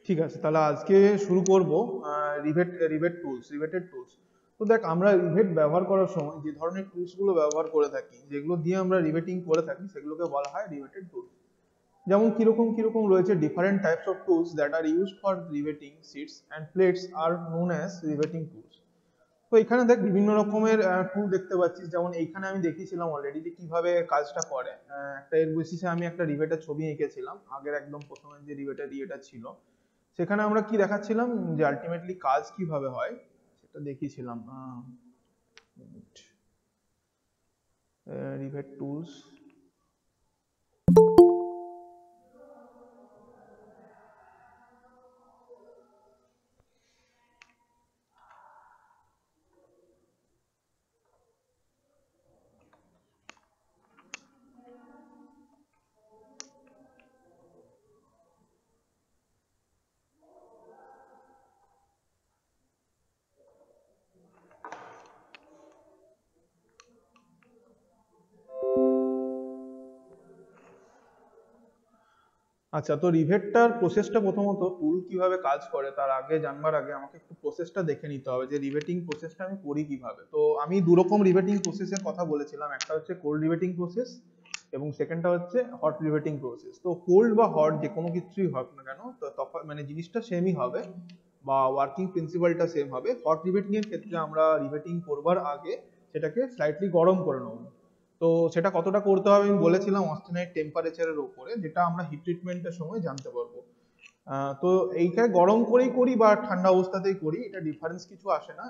ঠিক আছে, তাহলে আজকে শুরু করব রিভেটেড টুলস। তো দেখ, আমরা রিভেট ব্যবহার করার সময় যে ধরনের টুলস গুলো ব্যবহার করে থাকি, যেগুলো দিয়ে আমরা রিভেটিং করে থাকি, সেগুলোকে বলা হয় রিভেটেড টুলস। যেমন কিরকম কিরকম রয়েছে, different types of tools that are used for riveting sheets and plates are known as riveting tools. তো এখানে দেখ বিভিন্ন রকমের টুল দেখতে পাচ্ছিস, যেমন এইখানে আমি দেখিয়েছিলাম অলরেডি যে কিভাবে কাজটা করে। একটা এর বেসিসে আমি একটা রিভেটের ছবি এঁকেছিলাম, আগের একদম প্রথমে যে রিভেটের ইয়েটা ছিল সেখানে আমরা কি দেখাচ্ছিলাম যে আলটিমেটলি কাজ কিভাবে হয় সেটা দেখিয়েছিলাম। Rivet tools. আচ্ছা, তো রিভেটটার প্রসেসটা, প্রথমত টুল কিভাবে কাজ করে তার আগে জানবার আগে আমাকে একটু প্রসেসটা দেখে নিতে হবে যে রিভেটিং প্রসেসটা আমি করি কিভাবে। তো আমি দু রকম রিভেটিং প্রসেসের কথা বলেছিলাম, একটা হচ্ছে কোল্ড রিভেটিং প্রসেস এবং সেকেন্ডটা হচ্ছে হট রিভেটিং প্রসেস। তো কোল্ড বা হট যে কোনো কিছুই হোক না কেন, তো তখন মানে জিনিসটা সেমই হবে বা ওয়ার্কিং প্রিন্সিপালটা সেম হবে। হট রিভেটিং এর ক্ষেত্রে আমরা রিভেটিং করবার আগে সেটাকে স্লাইটলি গরম করে নেব। তো সেটা কতটা করতে হবে আমি বলেছিলাম অস্টেনাইট টেম্পারেচারের উপরে, যেটা আমরা হিট ট্রিটমেন্টের সময় জানতে পারবো। তো এইটা গরম করেই করি বা ঠান্ডা অবস্থাতেই করি, এটা ডিফারেন্স কিছু আসে না।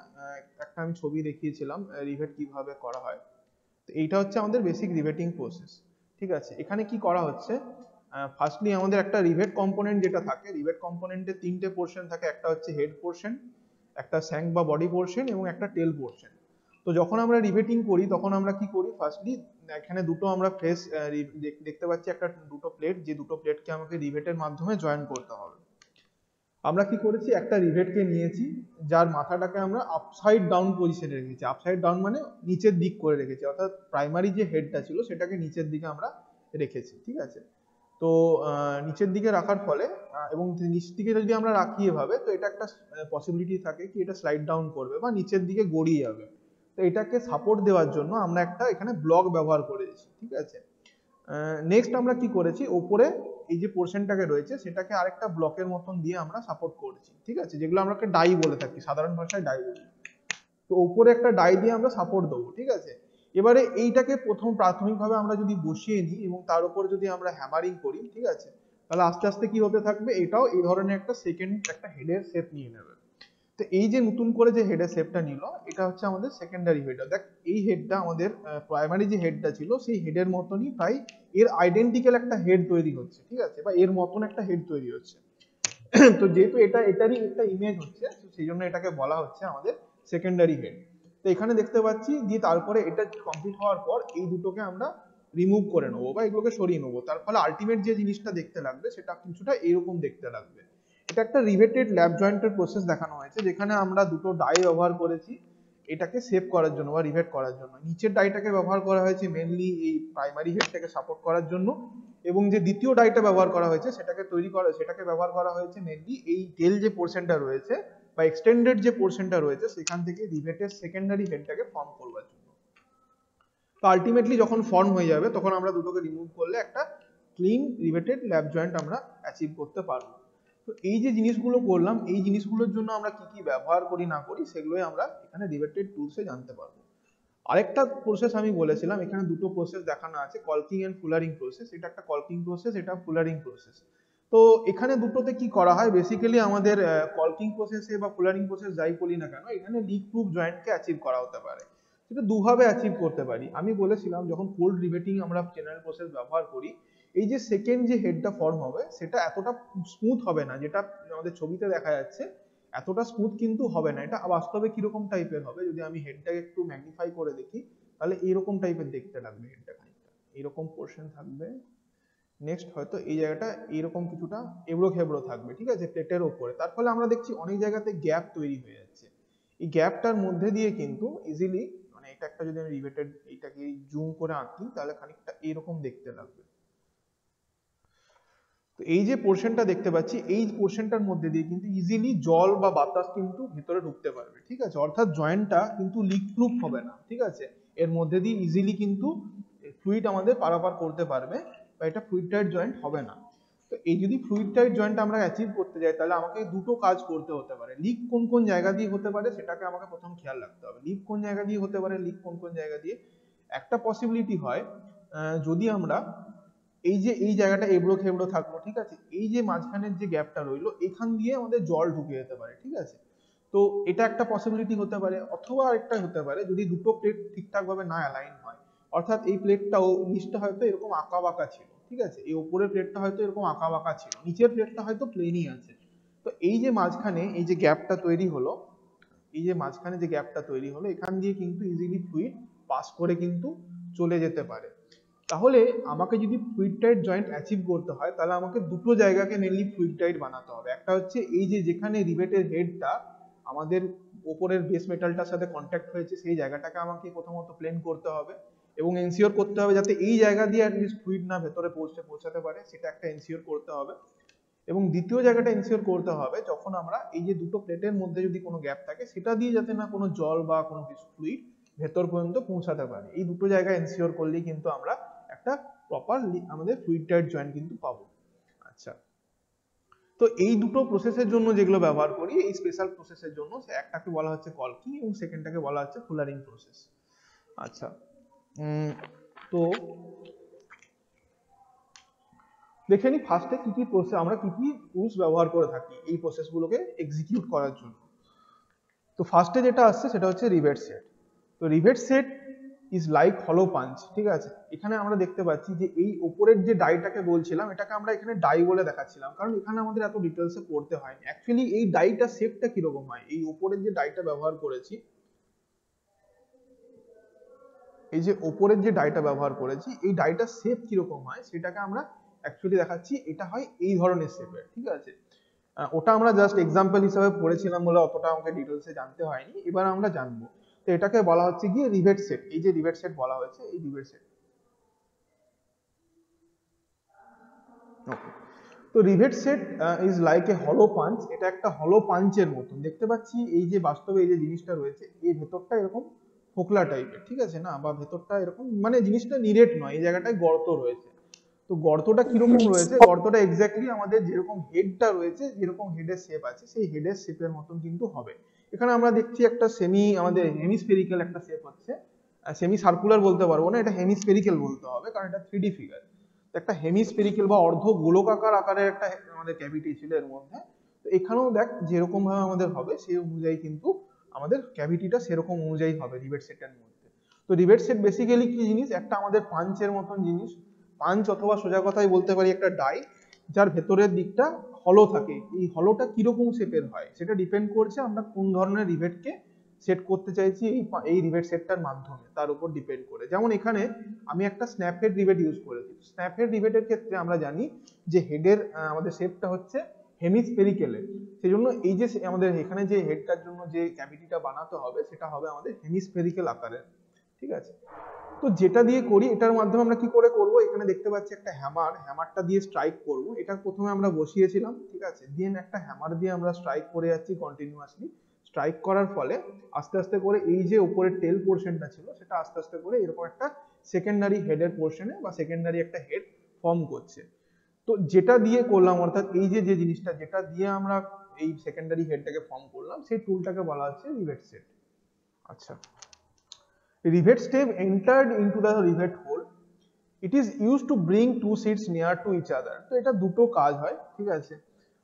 একটা আমি ছবি দেখিয়েছিলাম রিভেট কিভাবে করা হয়। তো এইটা হচ্ছে আমাদের বেসিক রিভেটিং প্রসেস। ঠিক আছে, এখানে কি করা হচ্ছে, ফার্স্টলি আমাদের একটা রিভেট কম্পোনেন্ট যেটা থাকে, রিভেট কম্পোনেন্টের তিনটে পোর্শন থাকে, একটা হচ্ছে হেড পোর্শন, একটা স্যাঙ্ক বা বডি পোর্শন এবং একটা টেল পোর্শন। তো যখন আমরা রিভেটিং করি তখন আমরা কি করি, ফার্স্টলি এখানে দুটো আমরা ফেস দেখতে পাচ্ছি, একটা দুটো প্লেট, যে দুটো প্লেটকে আমাকে রিভেটের মাধ্যমে জয়েন করতে হবে। আমরা কি করেছি, একটা রিভেটকে নিয়েছি যার মাথাটাকে আমরা আপসাইড ডাউন পজিশনে রেখেছি। আপসাইড ডাউন মানে নিচের দিক করে রেখেছি, অর্থাৎ প্রাইমারি যে হেডটা ছিল সেটাকে নিচের দিকে আমরা রেখেছি। ঠিক আছে, তো নিচের দিকে রাখার ফলে এবং নিচ দিকে যদি আমরা রাখি এভাবে, তো এটা একটা পসিবিলিটি থাকে কি এটা স্লাইড ডাউন করবে বা নিচের দিকে গড়িয়ে যাবে। তো এটাকে সাপোর্ট দেওয়ার জন্য আমরা একটা এখানে ব্লক ব্যবহার করেছি। ঠিক আছে, নেক্সট আমরা কি করেছি, ওপরে এই যে পোর্শনটাকে রয়েছে সেটাকে আরেকটা ব্লকের মতন দিয়ে আমরা সাপোর্ট করেছি। ঠিক আছে, যেগুলো আমরা ডাই বলে থাকি, সাধারণ ভাষায় ডাই বলি। তো উপরে একটা ডাই দিয়ে আমরা সাপোর্ট দেবো। ঠিক আছে, এবারে এইটাকে প্রথম প্রাথমিকভাবে আমরা যদি বসিয়ে নিই এবং তার উপর যদি আমরা হ্যামারিং করি, ঠিক আছে, তাহলে আস্তে আস্তে কি হতে থাকবে, এটাও এই ধরনের একটা সেকেন্ড একটা হেডের শেপ নিয়ে নেবে। তো এই যে নতুন করে যে হেডের শেপটা নিল, এটা হচ্ছে আমাদের সেকেন্ডারি হেড। দেখ, এই হেডটা আমাদের প্রাইমারি যে হেডটা ছিল সেই হেডের মতনই প্রায় এর আইডেন্টিক্যাল একটা হেড তৈরি হচ্ছে। ঠিক আছে, বা এর মতন একটা হেড তৈরি হচ্ছে। তো যেহেতু এটারই একটা ইমেজ হচ্ছে, সেই জন্য এটাকে বলা হচ্ছে আমাদের সেকেন্ডারি হেড। তো এখানে দেখতে পাচ্ছি যে তারপরে এটা কমপ্লিট হওয়ার পর এই দুটোকে আমরা রিমুভ করে নেবো বা এগুলোকে সরিয়ে নেবো। তার ফলে আলটিমেট যে জিনিসটা দেখতে লাগবে সেটা কিছুটা এরকম দেখতে লাগবে। এটা একটা রিভেটেড ল্যাপ জয়েন্টের প্রসেস দেখানো হয়েছে, যেখানে আমরা দুটো ডাই ব্যবহার করেছি এটাকে সেভ করার জন্য বা রিভেট করার জন্য। নিচের ডাইটাকে ব্যবহার করা হয়েছে মেনলি এই প্রাইমারি হেডটাকে সাপোর্ট করার জন্য, এবং যে দ্বিতীয় ডাইটা ব্যবহার করা হয়েছে সেটাকে ব্যবহার করা হয়েছে মেনলি এই টেল যে পোর্শনটা রয়েছে বা এক্সটেন্ডেড যে পোর্শনটা রয়েছে সেখান থেকে রিভেটের সেকেন্ডারি হেডটাকে ফর্ম করবার জন্য। তো আলটিমেটলি যখন ফর্ম হয়ে যাবে তখন আমরা দুটোকে রিমুভ করলে একটা ক্লিন রিভেটেড ল্যাপ জয়েন্ট আমরা অ্যাচিভ করতে পারবো। তো এই যে জিনিসগুলো করলাম, এই জিনিসগুলোর জন্য আমরা কি কি ব্যবহার করি না করি সেগুলোই আমরা এখানে রিভেটেড টুলসে জানতে পারবো। আরেকটা প্রসেস আমি বলেছিলাম, এখানে দুটো প্রসেস দেখানো আছে, কলকিং এন্ড ফুলারিং প্রসেস। এটা একটা কলকিং প্রসেস, এটা ফুলারিং প্রসেস। তো এখানে দুটোতে কি করা হয়, বেসিক্যালি আমাদের কলকিং প্রসেসে বা ফুলারিং প্রসেস যাই বলি না কেন, এখানে লিক প্রুফ জয়েন্টকে অ্যাচিভ করা হতে পারে। সেটা দুভাবে অ্যাচিভ করতে পারি। আমি বলেছিলাম যখন কোল্ড রিভেটিং আমরা জেনারেল প্রসেস ব্যবহার করি, এই যে সেকেন্ড যে হেডটা ফর্ম হবে সেটা এতটা স্মুথ হবে না, যেটা আমাদের ছবিতে দেখা যাচ্ছে এতটা স্মুথ কিন্তু হবে না। এটা বাস্তবে কিরকম টাইপের হবে, যদি আমি হেডটাকে একটু ম্যাগনিফাই করে দেখি তাহলে এইরকম টাইপের দেখতে লাগবে। হেডটা খানিকটা এইরকম পোর্শন থাকবে, নেক্সট হয়তো এই জায়গাটা এইরকম কিছুটা এবড়ো খেবড়ো থাকবে। ঠিক আছে, প্লেটের ওপরে। তার ফলে আমরা দেখছি অনেক জায়গাতে গ্যাপ তৈরি হয়ে যাচ্ছে। এই গ্যাপটার মধ্যে দিয়ে কিন্তু ইজিলি, মানে এটা একটা যদি আমি রিভেটেড এইটাকে জুম করে আঁকি তাহলে খানিকটা এইরকম দেখতে লাগবে। তো এই যে পোর্শনটা দেখতে পাচ্ছি, এই পোর্শনটার মধ্যে দিয়ে কিন্তু ইজিলি জল বা বাতাস কিন্তু ভিতরে ঢুকতে পারবে, ঠিক আছে। অর্থাৎ জয়েন্টটা কিন্তু লিক প্রুফ হবে না, ঠিক আছে। এর মধ্যে দিয়ে ইজিলি কিন্তু ফ্লুইড আমাদের পারাপার করতে পারবে, বা এটা ফ্লুইড টাইট জয়েন্ট হবে না। তো এই যদি ফ্লুইড টাইট জয়েন্ট আমরা অ্যাচিভ করতে যাই, তাহলে আমাকে দুটো কাজ করতে হতে পারে। লিক কোন কোন জায়গা দিয়ে হতে পারে সেটাকে আমাকে প্রথম খেয়াল রাখতে হবে। লিক কোন জায়গা দিয়ে হতে পারে, লিক কোন কোন জায়গা দিয়ে। একটা পসিবিলিটি হয় যদি আমরা এই যে এই জায়গাটা এবড়ো খেবড়ো থাকলো, ঠিক আছে, এই যে মাঝখানের যে গ্যাপটা রইলো, এখান দিয়ে আমাদের জল ঢুকে যেতে পারে, ঠিক আছে। তো এটা একটা পসিবিলিটি হতে পারে। অথবা আরেকটা হতে পারে, যদি দুটো প্লেট ঠিকঠাক ভাবে না অ্যালাইন হয়, অর্থাৎ এই প্লেটটাও নিচটা হয়তো এরকম আঁকা বাঁকা ছিল, ঠিক আছে, এই উপরের প্লেটটা হয়তো এরকম আঁকা বাঁকা ছিল, নিচের প্লেটটা হয়তো প্লেনই আছে। তো এই যে মাঝখানে এই যে গ্যাপটা তৈরি হলো, এই যে মাঝখানে যে গ্যাপটা তৈরি হলো, এখান দিয়ে কিন্তু ইজিলি ফ্লুইড পাস করে কিন্তু চলে যেতে পারে। তাহলে আমাকে যদি ফ্লুইড টাইট জয়েন্ট অ্যাচিভ করতে হয়, তাহলে আমাকে দুটো জায়গাকে মেনলি ফ্লুইড টাইট বানাতে হবে। একটা হচ্ছে এই যে যেখানে রিভেটের হেডটা আমাদের উপরের বেস মেটালটার সাথে কন্ট্যাক্ট হয়েছে, সেই জায়গাটাকে আমাকে প্রথমত প্লেন করতে হবে, এবং এনসিওর করতে হবে যাতে এই জায়গা দিয়ে অ্যাটলিস্ট ফ্লুইড না ভেতরে পৌঁছাতে পারে, সেটা একটা এনসিওর করতে হবে। এবং দ্বিতীয় জায়গাটা এনসিওর করতে হবে, যখন আমরা এই যে দুটো প্লেটের মধ্যে যদি কোনো গ্যাপ থাকে, সেটা দিয়ে যাতে না কোনো জল বা কোনো কিছু ফ্লুইড ভেতর পর্যন্ত পৌঁছাতে পারে। এই দুটো জায়গা এনসিওর করলেই কিন্তু আমরা একটা প্রপার আমাদের ফ্লুইড টাইট জয়েন্ট কিন্তু পাবো। আচ্ছা, তো এই দুটো প্রসেসের জন্য যেগুলো ব্যবহার করি, এই স্পেশাল প্রসেসের জন্য, একটাকে বলা হচ্ছে কলকি এবং সেকেন্ডটাকে বলা হচ্ছে ফুলারিং প্রসেস। আচ্ছা, তো দেখে নি ফার্স্টে কি কি প্রসেস, আমরা কি কি টুলস ব্যবহার করে থাকি এই প্রসেসগুলোকে এক্সিকিউট করার জন্য। তো ফার্স্টে যেটা আসছে সেটা হচ্ছে রিভেট সেট। তো রিভেট সেট ইজ লাইক হলো পাঞ্চ, ঠিক আছে। এখানে আমরা দেখতে পাচ্ছি যে এই উপরের যে ডাইটাকে বলছিলাম, এটাকে আমরা এখানে ডাই বলে দেখাচ্ছিলাম, কারণ এখানে আমাদের এত ডিটেলসে পড়তে হয়নি। অ্যাকচুয়ালি এই ডাইটা শেপটা কিরকম হয়, এই উপরের যে ডাইটা ব্যবহার করেছি, এই যে উপরের যে ডাইটা ব্যবহার করেছি, এই ডাইটার শেপ কিরকম হয় সেটাকে আমরা অ্যাকচুয়ালি দেখাচ্ছি। এটা হয় এই ধরনের শেপের, ঠিক আছে। ওটা আমরা জাস্ট এক্সাম্পল হিসেবে পড়েছিলাম বলে অতটা আমাকে ডিটেলসে জানতে হয়নি, এবার আমরা জানবো। তো এটাকে বলা হচ্ছে গিয়ে রিভেট সেট। এই যে রিভেট সেট বলা হয়েছে, এই রিভেট সেট। ওকে, তো rivet set is like a হলো পাঞ্চ। এটা একটা হলো পাঞ্চের মতন দেখতে পাচ্ছি। এই যে বাস্তবে এই যে জিনিসটা রয়েছে, এই ভেতরটা এরকম ফোকলা টাইপের, ঠিক আছে না, বা ভেতরটা এরকম, মানে জিনিসটা নিরেট নয়, এই জায়গাটায় গর্ত রয়েছে। তো গর্তটা কিরকম রয়েছে, গর্তটা এক্স্যাক্টলি আমাদের যেরকম হেডটা রয়েছে, যেরকম হেডের শেপ আছে, সেই হেডের শেপের মতন কিন্তু হবে। এখানে আমরা দেখছি একটা আমাদের হেমিস্ফেরিক্যাল একটা শেপ হচ্ছে। সেমি সার্কুলার বলতে পারবো না, এটা হেমিস্ফেরিক্যাল বলতে হবে, কারণ এটা 3D ফিগার। একটা হেমিস্ফেরিক্যাল বা অর্ধ গোলকাকার আকারের একটা আমাদের ক্যাভিটি ছিল এর মধ্যে। তো এখানেও দেখ যেরকম ভাবে আমাদের হবে, সেই অনুযায়ী কিন্তু আমাদের ক্যাভিটিটা সেরকম অনুযায়ী হবে রিভেট সেটের মধ্যে। তো রিভেট সেট বেসিক্যালি কি জিনিস, একটা আমাদের পাঞ্চের মতন জিনিস, পাঞ্চ অথবা সোজা কথায় বলতে পারি একটা ডাই, যার ভেতরের দিকটা হলো থাকে। এই হলোটা কিরকম শেপের হয় সেটা ডিপেন্ড করছে আমরা কোন ধরনের রিভেটকে সেট করতে চাইছি এই রিভেট সেটটার মাধ্যমে, তার উপর ডিপেন্ড করে। যেমন এখানে আমি একটা স্ন্যাপহেড রিভেট ইউজ করেছি। স্ন্যাপহেড রিভেটের ক্ষেত্রে আমরা জানি যে হেডের আমাদের শেপটা হচ্ছে হেমিস্ফেরিক্যালের, সেই জন্য এই যে আমাদের এখানে যে হেডটার জন্য যে ক্যাভিটিটা বানাতে হবে, সেটা হবে আমাদের হেমিস্ফেরিক্যাল আকারের, ঠিক আছে। তো যেটা দিয়ে করি, এটার মাধ্যমে আমরা কি করে করব, এখানে দেখতে পাচ্ছি একটা হ্যামারটা দিয়ে স্ট্রাইক করব। এটা প্রথমে আমরা বসিয়েছিলাম, ঠিক আছে, দেন একটা হ্যামার দিয়ে আমরা স্ট্রাইক করে যাচ্ছি কন্টিনিউয়াসলি। স্ট্রাইক করার ফলে আস্তে আস্তে করে এই যে উপরের টেল পোর্শনটা ছিল, সেটা আস্তে আস্তে করে এরকম একটা সেকেন্ডারি হেডের পোর্শনে বা সেকেন্ডারি একটা হেড ফর্ম করছে। তো যেটা দিয়ে করলাম, অর্থাৎ এই যে জিনিসটা যেটা দিয়ে আমরা এই সেকেন্ডারি হেডটাকে ফর্ম করলাম, সেই টুলটাকে বলা হচ্ছে রিভেট সেট। আচ্ছা, rivet step entered into the rivet hole. It is used to bring two sheets near to each other. তো এটা দুটো কাজ হয়, ঠিক আছে।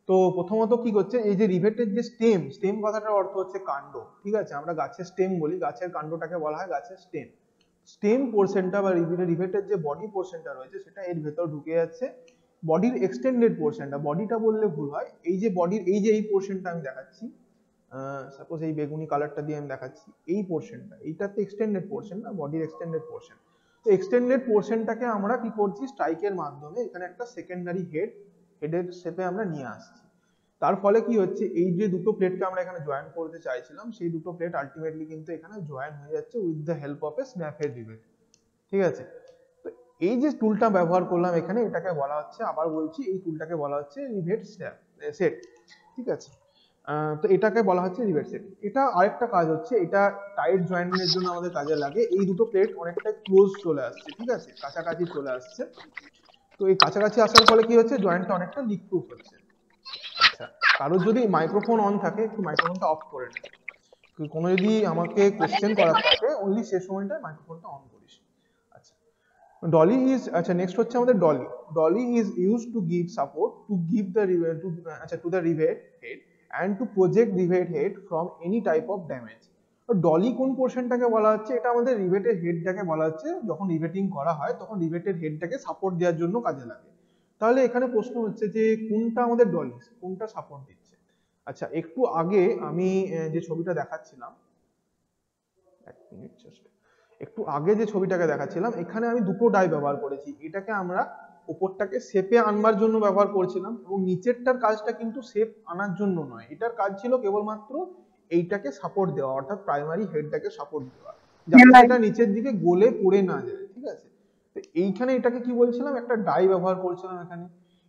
তো প্রথমত কি করছে, এই যে রিভেটের যে স্টেম কথাটার অর্থ হচ্ছে কাণ্ড, ঠিক আছে। আমরা গাছের স্টেম বলি, গাছের কাণ্ডটাকে বলা হয় গাছের স্টেম। স্টেম পোর্শনটা বা রিভেটের যে বডি পোর্শনটা রয়েছে, সেটা এর ভেতর ঢুকে যাচ্ছে। বডির এক্সটেন্ডেড পোর্শনটা, বডিটা বললে ভুল হয়, এই যে বডির এই পোর্শনটা আমি দেখাচ্ছি, সাপোজ এই বেগুনি কালারটা দিয়ে আমি দেখাচ্ছি, এই পোর্শনটা, এইটা তো এক্সটেন্ডেড পোর্শন না, বডির এক্সটেন্ডেড পোর্শন। তো এক্সটেন্ডেড পোর্শনটাকে আমরা কি করছি, স্ট্রাইকের মাধ্যমে এখানে একটা সেকেন্ডারি হেডের শেপে আমরা নিয়ে আসছি। তার ফলে কি হচ্ছে, এই যে দুটো প্লেটকে আমরা এখানে জয়েন করতে চাইছিলাম, সেই দুটো প্লেট আলটিমেটলি কিন্তু এখানে জয়েন হয়ে যাচ্ছে with the help of a snap head rivet, ঠিক আছে। তো এই যে টুলটা ব্যবহার করলাম এখানে, এটাকে বলা হচ্ছে, আবার বলছি, এই টুলটাকে বলা হচ্ছে রিভেট সেট, ঠিক আছে। তো এটাকে বলা হচ্ছে রিভেট সেট। এটা আরেকটা কাজ হচ্ছে, এটা টাইট জয়েন্টের জন্য আমাদের কাজে লাগে। এই দুটো প্লেট অনেকটা ক্লোজ চলে আসছে, ঠিক আছে, কাছাকাছি চলে আসছে। তো এই কাছাকাছি আসার ফলে কি হচ্ছে, জয়েন্টটা অনেকটা লিক প্রুফ হচ্ছে। আচ্ছা, কারোর যদি মাইক্রোফোন অন থাকে একটু মাইক্রোফোনটা অফ করে নেবে। কোনো যদি আমাকে কোশ্চেন করার থাকে অনলি সে সময়টায় মাইক্রোফোনটা অন করিস। আচ্ছা, ডলি ইজ, আচ্ছা নেক্সট হচ্ছে আমাদের dolly. Dolly is use to give support to give the to the rivet head and to project rivet head from any type of damage. Dolly কোন পোর্শনটাকে বলা হচ্ছে, এটা আমাদের রিভেটের হেডটাকে বলা হচ্ছে। যখন রিভেটিং করা হয় তখন রিভেটের হেডটাকে সাপোর্ট দেওয়ার জন্য কাজে লাগে। তাহলে এখানে প্রশ্ন হচ্ছে যে কোনটা আমাদের ডলি, কোনটা সাপোর্ট দিচ্ছে। আচ্ছা, একটু আগে আমি যে ছবিটা দেখাচ্ছিলাম, এক মিনিট জাস্ট, একটু আগে যে ছবিটাকে দেখাচ্ছিলাম এখানে আমি দুটো ডাই ব্যবহার করেছি। এটাকে আমরা উপরটাকে শেপে আনবার জন্য ব্যবহার করছিলাম, এবং নিচেরটার কাজটা কিন্তু শেপ আনার জন্য নয়, এটার কাজ ছিল কেবলমাত্র এইটাকে সাপোর্ট দেওয়া, অর্থাৎ প্রাইমারি হেডটাকে সাপোর্ট দেওয়া, যাতে সেটা নিচের দিকে গলে পড়ে না যায়, ঠিক আছে। তো এইখানে এটাকে কি বলছিলাম, একটা ডাই ব্যবহার করছিলাম এখানে।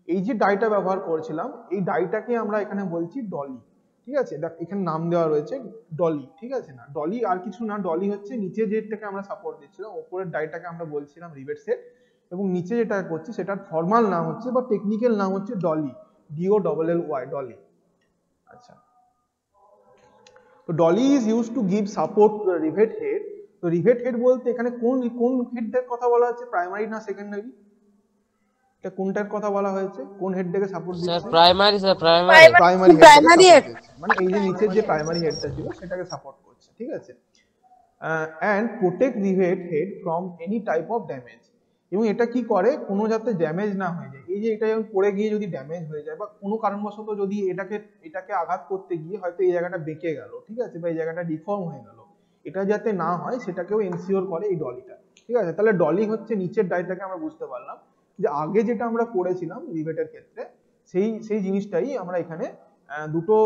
এই যে ডাইটা ব্যবহার করছিলাম, এই ডাইটাকে আমরা এখানে বলছি ডলি, ঠিক আছে। দেখ এখানে নাম দেওয়া রয়েছে ডলি, ঠিক আছে। না, ডলি আর কিছু না, ডলি হচ্ছে নিচে যেটাকে আমরা সাপোর্ট দিচ্ছিলাম, উপরের ডাইটাকে আমরা বলছিলাম রিভেট সেট, এবং নিচে যেটা করছি সেটার ফর্মাল নাম হচ্ছে বা টেকনিক্যাল নাম হচ্ছে ডলি, DOLLY, ডলি। আচ্ছা, তো Dolly is use to give support two the rivet head. তো রিভেট হেড বলতে এখানে কোন কোন হেডের কথা বলা হচ্ছে, প্রাইমারি না সেকেন্ডারি? এটা কোনটার কথা বলা হয়েছে, কোন হেডটাকে সাপোর্ট স্যার দিচ্ছে? Primary, sir primary. প্রাইমারি হেডটাকে সাপোর্ট দিচ্ছে, মানে এই যে নিচের যে প্রাইমারি হেডটা ছিল সেটাকে সাপোর্ট করছে, ঠিক আছে। And protect rivet head from any type of damage. এবং এটা কি করে, কোনো যাতে ড্যামেজ না হয়ে যায়। এই যে এটা যখন পড়ে গিয়ে যদি ড্যামেজ হয়ে যায় বা কোনো কারণবশত যদি এটাকে আঘাত করতে গিয়ে হয়তো এই জায়গাটা বেঁকে গেল, ঠিক আছে, বা এই জায়গাটা ডিফর্ম হয়ে গেল, এটা যাতে না হয় সেটাকেও এনশিওর করে এই ডলিটা, ঠিক আছে। তাহলে ডলি হচ্ছে নিচের ডাইটাকে আমরা বুঝতে পারলাম যে আগে যেটা আমরা পড়েছিলাম রিভেটের ক্ষেত্রে, সেই সেই জিনিসটাই আমরা এখানে দুটো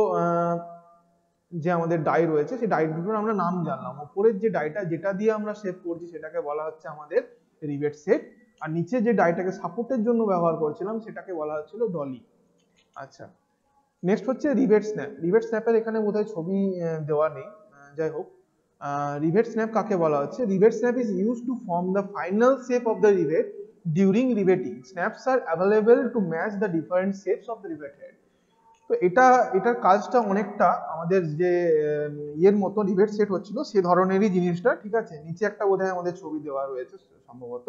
যে আমাদের ডাই রয়েছে সেই ডাই দুটোর আমরা নাম জানলাম। উপরের যে ডাইটা যেটা দিয়ে আমরা সেভ করছি সেটাকে বলা হচ্ছে আমাদের রিভেট সেট, আর নিচে যে ডাইটাকে সাপোর্টের জন্য ব্যবহার করছিলাম সেটাকে বলা হচ্ছিল ডলি। আচ্ছা, নেক্সট হচ্ছে রিভেট স্ন্যাপ। রিভেট স্ন্যাপের এখানে বোধহয় ছবি দেওয়া নেই, যাই হোক। রিভেট স্ন্যাপ কাকে বলা হচ্ছে, rivet snap is use to form the final shape of the rivet during riveting. Snaps are available to match the different shapes of the rivet head. তো এটার কাজটা অনেকটা আমাদের যে ইয়ের মতো রিভেট সেট হচ্ছিল সে ধরনেরই জিনিসটা, ঠিক আছে। নিচে একটা বোধহয় আমাদের ছবি দেওয়া রয়েছে সম্ভবত,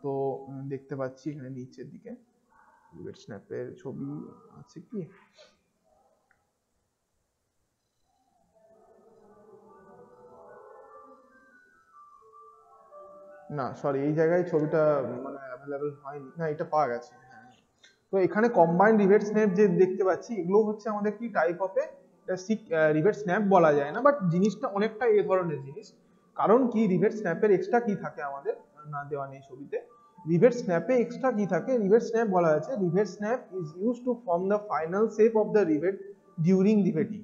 তো দেখতে পাচ্ছি এখানে নিচের দিকে রিভেট স্ন্যাপের ছবি আছে কি, না সরি এই জায়গায় ছবিটা মানে অ্যাভেলেবল হয়নি, না এটা পাওয়া গেছে, হ্যাঁ। তো এখানে কম্বাইন্ড রিভেট স্ন্যাপ যে দেখতে পাচ্ছি এগুলো হচ্ছে আমাদের কি type of a rivet snap বলা যায় না, বাট জিনিসটা অনেকটা এই ধরনের জিনিস। কারণ কি, রিভেট স্ন্যাপের এক্সট্রা কি থাকে আমাদের, না দেওয়া নেই ছবিতে। রিভেট স্ন্যাপে এক্সট্রা কি থাকে, রিভেট স্ন্যাপ বলা আছে rivet snap is use to form the final shape of the rivet during riveting.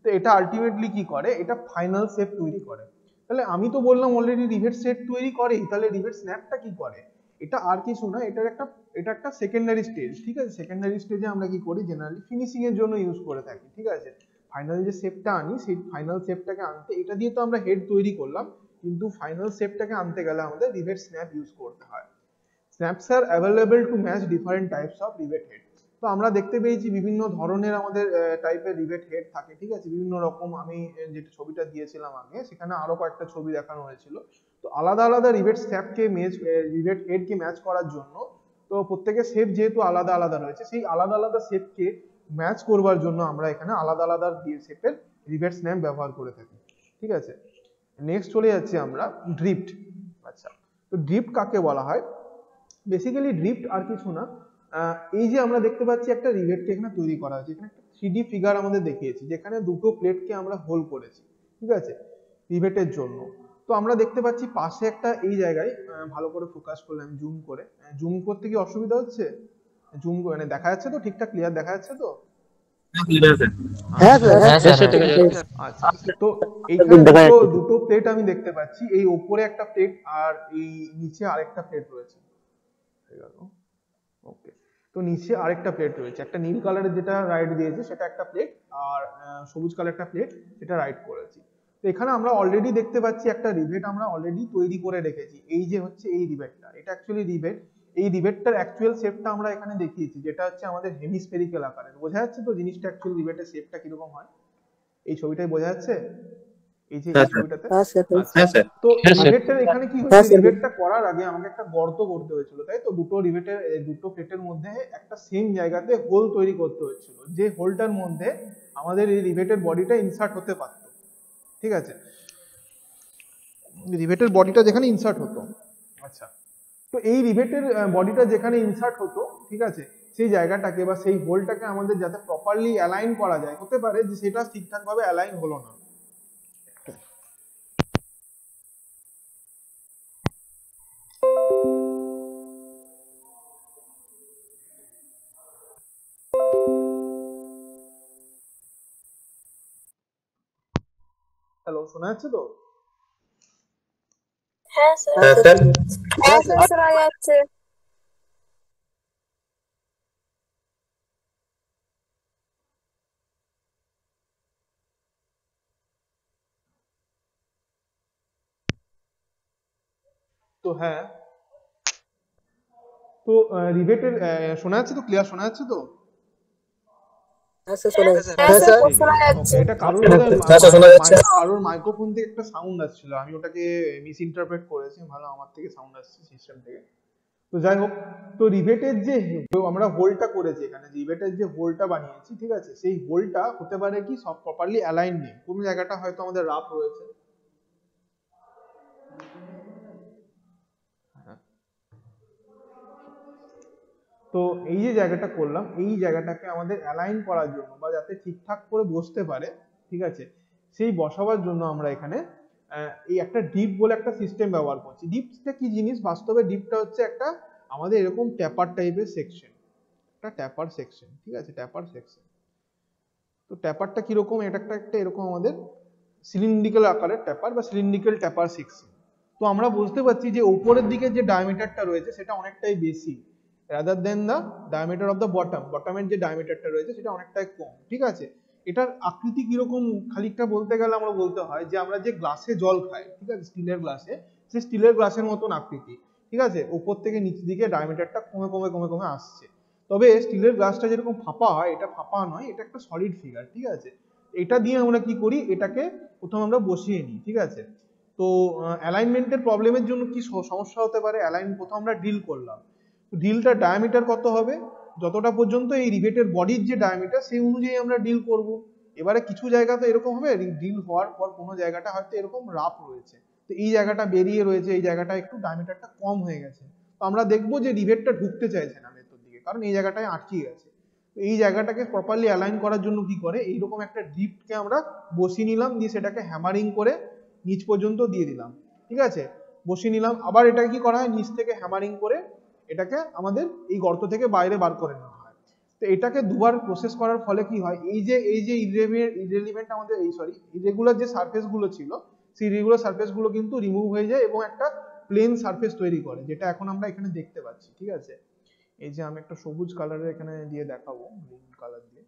তো এটা আলটিমেটলি কি করে, এটা ফাইনাল শেপ তৈরি করে। তাহলে আমি তো বললাম অলরেডি রিভেট সেট তৈরি করেই, তাহলে রিভেট স্ন্যাপটা কি করে, এটা আর কিছু না, এটা একটা সেকেন্ডারি স্টেজ, ঠিক আছে। সেকেন্ডারি স্টেজে আমরা কি করি, জেনারেলি ফিনিশিং এর জন্য ইউজ করে থাকি, ঠিক আছে। ফাইনাল যে শেপটা আনি সেই ফাইনাল শেপটাকে আনতে, এটা দিয়ে তো আমরা হেড তৈরি করলাম, কিন্তু ফাইনাল শেপটাকে আনতে গেলে আমাদের রিভেট স্ন্যাপ ইউজ করতে হয়। Snaps are available to match different types of rivet head. তো আমরা দেখতে পেয়েছি বিভিন্ন ধরনের আমাদের টাইপের রিভেট হেড থাকে, ঠিক আছে, বিভিন্ন রকম। আমি যে ছবিটা দিয়েছিলাম আগে সেখানে আরো কয়েকটা ছবি দেখানো হয়েছিল। তো আলাদা আলাদা রিভেট স্ন্যাপকে রিভেট হেডকে ম্যাচ করার জন্য, তো প্রত্যেকের শেপ যেহেতু আলাদা আলাদা রয়েছে, সেই আলাদা আলাদা শেপকে ম্যাচ করবার জন্য আমরা এখানে আলাদা আলাদা শেপের রিভেট স্ন্যাপ ব্যবহার করে থাকি, ঠিক আছে। নেক্সট চলে যাচ্ছি আমরা ড্রিফট। আচ্ছা, তো ড্রিফট কাকে বলা হয়, বেসিক্যালি ড্রিফট আর কিছু না, এই যে আমরা দেখতে পাচ্ছি একটা রিভেটকে এখানে তৈরি করা হয়েছে, এখানে একটা 3D ফিগার আমাদের দেখিয়েছি যেখানে দুটো প্লেটকে আমরা হোল করেছি, ঠিক আছে, রিভেটের জন্য। তো আমরা দেখতে পাচ্ছি পাশে একটা এই জায়গায় ভালো করে ফোকাস করলে আমি জুম করে, জুম করতে কি অসুবিধা হচ্ছে, জুম মানে দেখা যাচ্ছে তো ঠিকঠাক ক্লিয়ার দেখা যাচ্ছে তো? হ্যাঁ আচ্ছা স্যার, হ্যাঁ হ্যাঁ স্যার, স্যার, ঠিক আছে। আচ্ছা তো এইখানে দেখা দুটো যাচ্ছে। দুটো প্লেট আমি দেখতে পাচ্ছি, এই ওপরে একটা প্লেট আর এই নিচে আরেকটা প্লেট রয়েছে। হয়ে গেল। ওকে, তো নিচে আরেকটা প্লেট রয়েছে, একটা নীল কালারের যেটা রাইট দিয়েছে সেটা একটা প্লেট, আর সবুজ কালার একটা প্লেট যেটা রাইট করেছি। তো এখানে আমরা অলরেডি দেখতে পাচ্ছি একটা রিভেট আমরা অলরেডি তৈরি করে রেখেছি। এই যে হচ্ছে এই রিভেটটা, এটা অ্যাকচুয়ালি রিভেট। এই রিভেটটার অ্যাকচুয়াল শেপটা আমরা এখানে দেখিয়েছি, যেটা হচ্ছে আমাদের হেমিস্ফেরিক্যাল আকারের। বোঝা যাচ্ছে তো জিনিসটা অ্যাকচুয়ালি রিভেটের শেপটা কিরকম হয়? এই ছবিটাই বোঝা যাচ্ছে, এই যে এই ছবিটাতে। হ্যাঁ স্যার, আচ্ছা তো হ্যাঁ স্যার। রিভেটটার এখানে কি হ্যাঁ হয়েছে, স্যার, রিভেটটা করার আগে আমাকে একটা গর্ত করতে হয়েছিল, তাই তো? দুটো রিভেটের দুটো প্লেটের মধ্যে একটা সেম জায়গাতে হোল তৈরি করতে হয়েছিল, যে হোলটার মধ্যে আমাদের এই রিভেটের বডিটা ইনসার্ট হতে পারত। ঠিক আছে, রিভেটের বডিটা যেখানে ইনসার্ট হতো। আচ্ছা, তো এই রিভেটের বডিটা যেখানে ইনসার্ট হতো, ঠিক আছে, সেই জায়গাটাকে বা সেই হোলটাকে আমাদের যাতে প্রপারলি অ্যালাইন করা যায়, হতে পারে যে সেটা ঠিকঠাকভাবে অ্যালাইন হলো না। হ্যালো, শোনা যাচ্ছে তো? হ্যাঁ স্যার। হ্যাঁ স্যার, হ্যাঁ স্যার, শোনা যাচ্ছে। তো হ্যাঁ, তো রিভেটের শোনা যাচ্ছে তো? ক্লিয়ার শোনা যাচ্ছে তো? হ্যাঁ স্যার, শোনা যাচ্ছে। হ্যাঁ হ্যাঁ স্যার, স্যার, খুব ঠিক শোনা আছে, ওকে। যাচ্ছে। এটা কারোর হ্যাঁ বোধহয় স্যার, শোনা যাচ্ছে। কারোর মাইক্রোফোন থেকে একটা সাউন্ড আসছিল, আমি ওটাকে মিস ইন্টারপ্রেট করেছি, ভালো আমার থেকে সাউন্ড আসছে সিস্টেম থেকে। তো যাই হোক, তো রিভেটের যে আমরা হোলটা করেছি, এখানে রিভেটের যে হোলটা বানিয়েছি, ঠিক আছে, সেই হোলটা হতে পারে কি সব প্রপারলি অ্যালাইন নেই, কোনো জায়গাটা হয়তো আমাদের রাফ রয়েছে। হ্যাঁ। তো এই যে জায়গাটা করলাম, এই জায়গাটাকে আমাদের অ্যালাইন করার জন্য বা যাতে ঠিকঠাক করে বসতে পারে, ঠিক আছে, সেই বসাবার জন্য আমরা এখানে এই একটা ডিপ বলে একটা সিস্টেম ব্যবহার করছি। ডিপটা কি জিনিস? বাস্তবে ডিপটা হচ্ছে একটা আমাদের এরকম ট্যাপার টাইপের সেকশন, একটা ট্যাপার সেকশন, ঠিক আছে, ট্যাপার সেকশন। তো ট্যাপারটা কিরকম? এটা একটা এরকম আমাদের সিলিন্ড্রিক্যাল আকারের ট্যাপার বা সিলিন্ড্রিক্যাল ট্যাপার সেকশন। তো আমরা বুঝতে পারছি যে উপরের দিকে যে ডায়ামিটারটা রয়েছে সেটা অনেকটাই বেশি, rather than the diameter of the বটমের যে ডায়ামিটারটা রয়েছে সেটা অনেকটাই কম। ঠিক আছে, এটার আকৃতি কিরকম খানিকটা বলতে গেলে আমরা বলতে হয় যে আমরা যে গ্লাসে জল খাই, ঠিক আছে, স্টিলের গ্লাসে, সেই স্টিলের গ্লাসের মতন আকৃতি। ঠিক আছে, উপর থেকে নিচ দিকে ডায়ামিটারটা কমে কমে কমে কমে আসছে। তবে স্টিলের গ্লাসটা যেরকম ফাঁপা হয়, এটা ফাঁপা নয়, এটা একটা সলিড ফিগার। ঠিক আছে, এটা দিয়ে আমরা কি করি, এটাকে প্রথম আমরা বসিয়ে নিই। ঠিক আছে, তো অ্যালাইনমেন্টের প্রবলেমের জন্য কি সমস্যা হতে পারে? প্রথম আমরা ড্রিল করলাম, ড্রিলটার ডায়ামিটার কত হবে? যতটা পর্যন্ত এই রিভেটের বডির যে ডায়ামিটার সেই অনুযায়ী আমরা ড্রিল করব। এবারে কিছু জায়গা তো এরকম হবে, ড্রিল হওয়ার পর কোনো জায়গাটা হয়তো এরকম রাফ রয়েছে, তো এই জায়গাটা বেরিয়ে রয়েছে, এই জায়গাটা একটু ডায়ামিটারটা কম হয়ে গেছে। তো আমরা দেখবো যে রিভেটটা ঢুকতে চাইছে না ভেতর দিকে, কারণ এই জায়গাটায় আটকে গেছে। তো এই জায়গাটাকে প্রপারলি অ্যালাইন করার জন্য কি করে, এইরকম একটা ডিপকে আমরা বসিয়ে নিলাম, দিয়ে সেটাকে হ্যামারিং করে নিচ পর্যন্ত দিয়ে দিলাম। ঠিক আছে, বসিয়ে নিলাম। আবার এটাকে কি করা হয়, নিচ থেকে হ্যামারিং করে এটাকে আমাদের এই গর্ত থেকে বাইরে বার করে নেওয়া হয়। তো এটাকে দুবার প্রসেস করার ফলে কি হয়, এই যে ইররিলেভেন্ট আমাদের ইরেগুলার যে সারফেস গুলো ছিল, সেই ইরেগুলার সারফেস গুলো কিন্তু রিমুভ হয়ে যায় এবং একটা প্লেন সারফেস তৈরি করে, যেটা এখন আমরা এখানে দেখতে পাচ্ছি। ঠিক আছে, এই যে আমি একটা সবুজ কালারের এখানে দিয়ে দেখাবো, গ্রিন কালার দিয়ে,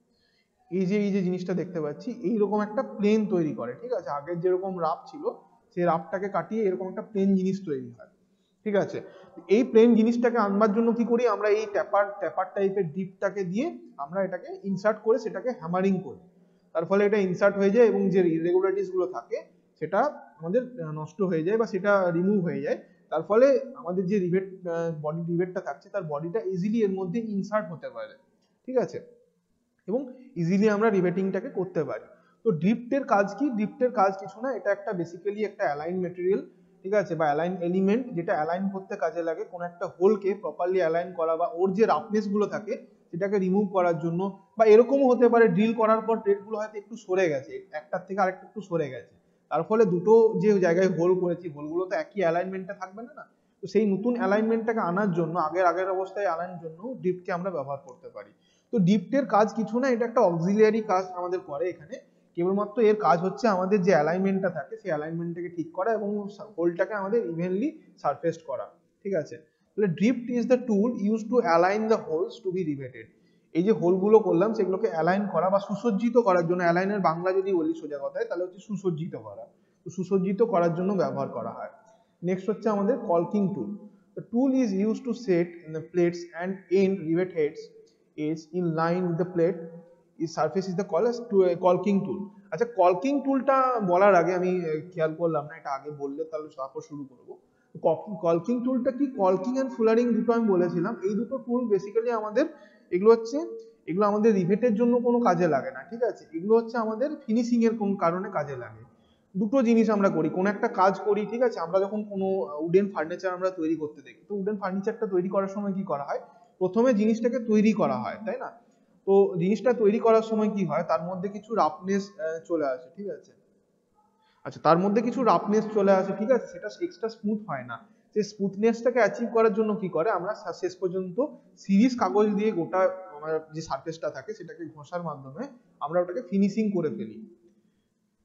এই যে জিনিসটা দেখতে পাচ্ছি, এইরকম একটা প্লেন তৈরি করে। ঠিক আছে, আগের যেরকম রাফ ছিল সেই রাফটাকে কাটিয়ে এরকম একটা প্লেন জিনিস তৈরি হয়। ঠিক আছে, এই প্লেন জিনিসটাকে আনবার জন্য কি করি আমরা, এই ট্যাপার টাইপের ডিপটাকে দিয়ে আমরা এটাকে ইনসার্ট করে সেটাকে হ্যামারিং করি। তার ফলে এটা ইনসার্ট হয়ে যায় এবং যে ইরেগুলারিটিস গুলো থাকে সেটা আমাদের নষ্ট হয়ে যায় বা সেটা রিমুভ হয়ে যায়। তার ফলে আমাদের যে রিভেটটা থাকছে তার বডিটা ইজিলি এর মধ্যে ইনসার্ট হতে পারে। ঠিক আছে, এবং ইজিলি আমরা রিভেটিংটাকে করতে পারি। তো ড্রিফটের কাজ কি? ড্রিফটের কাজ কিছু না, এটা একটা বেসিক্যালি একটা অ্যালাইন মেটেরিয়াল, ঠিক আছে, বা অ্যালাইন এলিমেন্ট, যেটা অ্যালাইন করতে কাজে লাগে। কোনো একটা হোলকে প্রপারলি অ্যালাইন করা বা ওর যে রাফনেস গুলো থাকে সেটাকে রিমুভ করার জন্য, বা এরকমও হতে পারে ড্রিল করার পর প্লেটগুলো হয়তো একটু সরে গেছে, একটার থেকে আরেকটা একটু সরে গেছে, তার ফলে দুটো যে জায়গায় হোল করেছি হোলগুলো তো একই অ্যালাইনমেন্টে থাকবে না। তো সেই নতুন অ্যালাইনমেন্টটাকে আনার জন্য আগের অবস্থায় আনার জন্য ড্রিফটকে আমরা ব্যবহার করতে পারি। তো ডিপটের কাজ কিছু না, এটা একটা অক্সিলিয়ারি কাজ আমাদের করে এখানে। কেবলমাত্র এর কাজ হচ্ছে আমাদের যে অ্যালাইনমেন্টটা থাকে সেই অ্যালাইনমেন্টটাকে ঠিক করা এবং হোলটাকে আমাদের ইভেনলি সারফেসড করা, ঠিক আছে। তাহলে drift is the tool use to align the holes to be riveted. এই যে হোলগুলো করলাম সেগুলোকে অ্যালাইন করা বা সুসজ্জিত করার জন্য, অ্যালাইনের বাংলা যদি বলি সোজা কথায় তাহলে হচ্ছে সুসজ্জিত করা, তো সুসজ্জিত করার জন্য ব্যবহার করা হয়। নেক্সট হচ্ছে আমাদের কলকিং টুল। The tool is used to set the plates and end rivet heads is in line with the plate. Its surface is the called as caulking tool. আচ্ছা, কলকিং টুলটা বলার আগে আমি খেয়াল করলাম না, এটা আগে বললে তাহলে তারপর শুরু করবো। কলকিং টুলটা কি, কলকিং এন্ড ফুলারিং দুটো আমি বলেছিলাম, এই দুটো টুল বেসিক্যালি আমাদের এগুলো আমাদের রিভেটের জন্য কোনো কাজে লাগে না, ঠিক আছে। এগুলো হচ্ছে আমাদের ফিনিশিং এর কোন কারণে কাজে লাগে। দুটো জিনিস আমরা করি, কোন একটা কাজ করি, ঠিক আছে, আমরা যখন কোনো উডেন ফার্নিচার আমরা তৈরি করতে দেখি, তো উডেন ফার্নিচারটা তৈরি করার সময় কি করা হয়, প্রথমে জিনিসটাকে তৈরি করা হয়, তাই না। তো জিনিসটা তৈরি করার সময় কি হয়, তার মধ্যে কিছু রাফনেস চলে আসে, ঠিক আছে। আচ্ছা, তার মধ্যে কিছু রাফনেস চলে আসে, ঠিক আছে, সেটা এক্সট্রা স্মুথ হয় না। সেই স্মুথনেসটাকে অ্যাচিভ করার জন্য কি করে, আমরা শেষ পর্যন্ত সিরিজ কাগজ দিয়ে গোটা আমার যে সারফেসটা থাকে সেটাকে ঘষার মাধ্যমে আমরা ওটাকে ফিনিশিং করে ফেলি।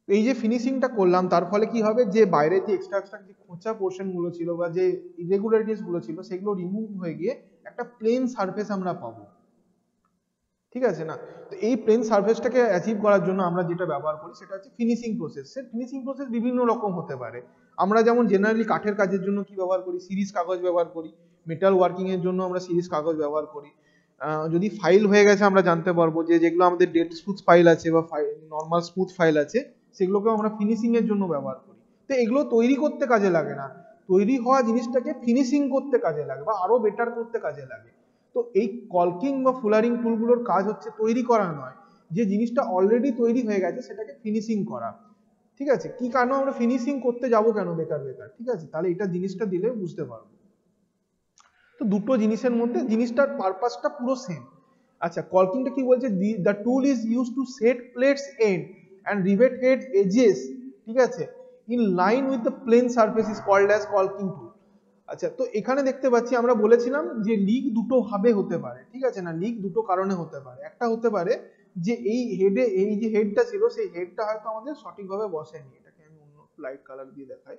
এই যে ফিনিশিংটা করলাম তার ফলে কি হবে, যে বাইরে যে এক্সট্রা যে খোঁচা পোর্শন গুলো ছিল বা যে ইরেগুলারিটিস গুলো ছিল সেগুলো রিমুভ হয়ে গিয়ে একটা প্লেন সারফেস আমরা পাবো, ঠিক আছে না। তো এই প্লেন সারফেসটাকে অ্যাচিভ করার জন্য আমরা যেটা ব্যবহার করি সেটা হচ্ছে ফিনিশিং প্রসেস। ফিনিশিং প্রসেস বিভিন্ন রকম হতে পারে। আমরা যেমন জেনারেলি কাঠের কাজের জন্য কি ব্যবহার করি, সিরিজ কাগজ ব্যবহার করি। মেটাল ওয়ার্কিং এর জন্য আমরা সিরিজ কাগজ ব্যবহার করি। যদি ফাইল হয়ে গেছে আমরা জানতে পারবো যে যেগুলো আমাদের ডেড স্মুথ ফাইল আছে বা নর্মাল স্মুথ ফাইল আছে সেগুলোকেও আমরা ফিনিশিং এর জন্য ব্যবহার করি। তো এগুলো তৈরি করতে কাজে লাগে না, তৈরি হওয়া জিনিসটাকে ফিনিশিং করতে কাজে লাগে বা আরো বেটার করতে কাজে লাগে। তো এই কলকিং বা ফুলারিং টুলগুলোর কাজ হচ্ছে তৈরি করা নয়, যে জিনিসটা অলরেডি তৈরি হয়ে গেছে সেটাকে ফিনিশিং করা, ঠিক আছে। কি কারণে আমরা ফিনিশিং করতে যাব কেন বেকার বেকার, ঠিক আছে, তাহলে এটা জিনিসটা দিলে বুঝতে পারবো। তো দুটো জিনিসের মধ্যে জিনিসটার পারপাসটা পুরো সেম। আচ্ছা, কলকিংটা কি বলছে, the tool is use to set plates end and rivet head edges, ঠিক আছে, in line with the plane surface is called as caulking tool. আচ্ছা, তো এখানে দেখতে পাচ্ছি আমরা বলেছিলাম যে লিক দুটো ভাবে হতে পারে, ঠিক আছে না, লিক দুটো কারণে হতে পারে। একটা হতে পারে যে এই হেডে এই যে হেডটা ছিল সেই হেডটা হয়তো আমাদের সঠিকভাবে বসেনি, এটাকে আমি অন্য লাইট কালার দিয়ে দেখাই।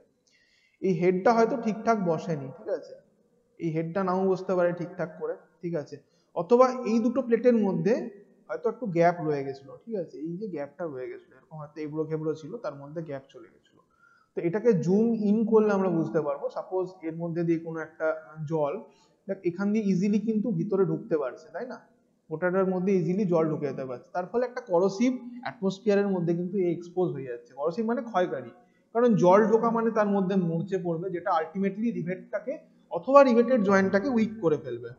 এই হেডটা হয়তো ঠিকঠাক বসেনি, ঠিক আছে, এই হেডটা নাও বসতে পারে ঠিকঠাক করে, ঠিক আছে। অথবা এই দুটো প্লেটের মধ্যে হয়তো একটু গ্যাপ রয়ে গেছিল, ঠিক আছে, এই যে গ্যাপটা রয়ে গেছিল এরকম হয়তো এবড়ো খেবড়ো ছিল, তার মধ্যে গ্যাপ চলে গেছিল। তো এটাকে জুম ইন করলে আমরা বুঝতে পারবো, সাপোজ এর মধ্যে দিয়ে কোনো একটা জল দেখ এখান দিয়ে ইজিলি কিন্তু ভিতরে ঢুকতে পারছে, তাই না, ওটাটার মধ্যে ইজিলি জল ঢুকে যেতে পারছে, তার ফলে একটা করোসিভ অ্যাটমসফিয়ারের মধ্যে কিন্তু এক্সপোজ হয়ে যাচ্ছে। করোসিভ মানে ক্ষয়কারী, কারণ জল ঢোকা মানে তার মধ্যে মরচে পড়বে, যেটা আলটিমেটলি রিভেটটাকে অথবা রিভেটেড জয়েন্টটাকে উইক করে ফেলবে,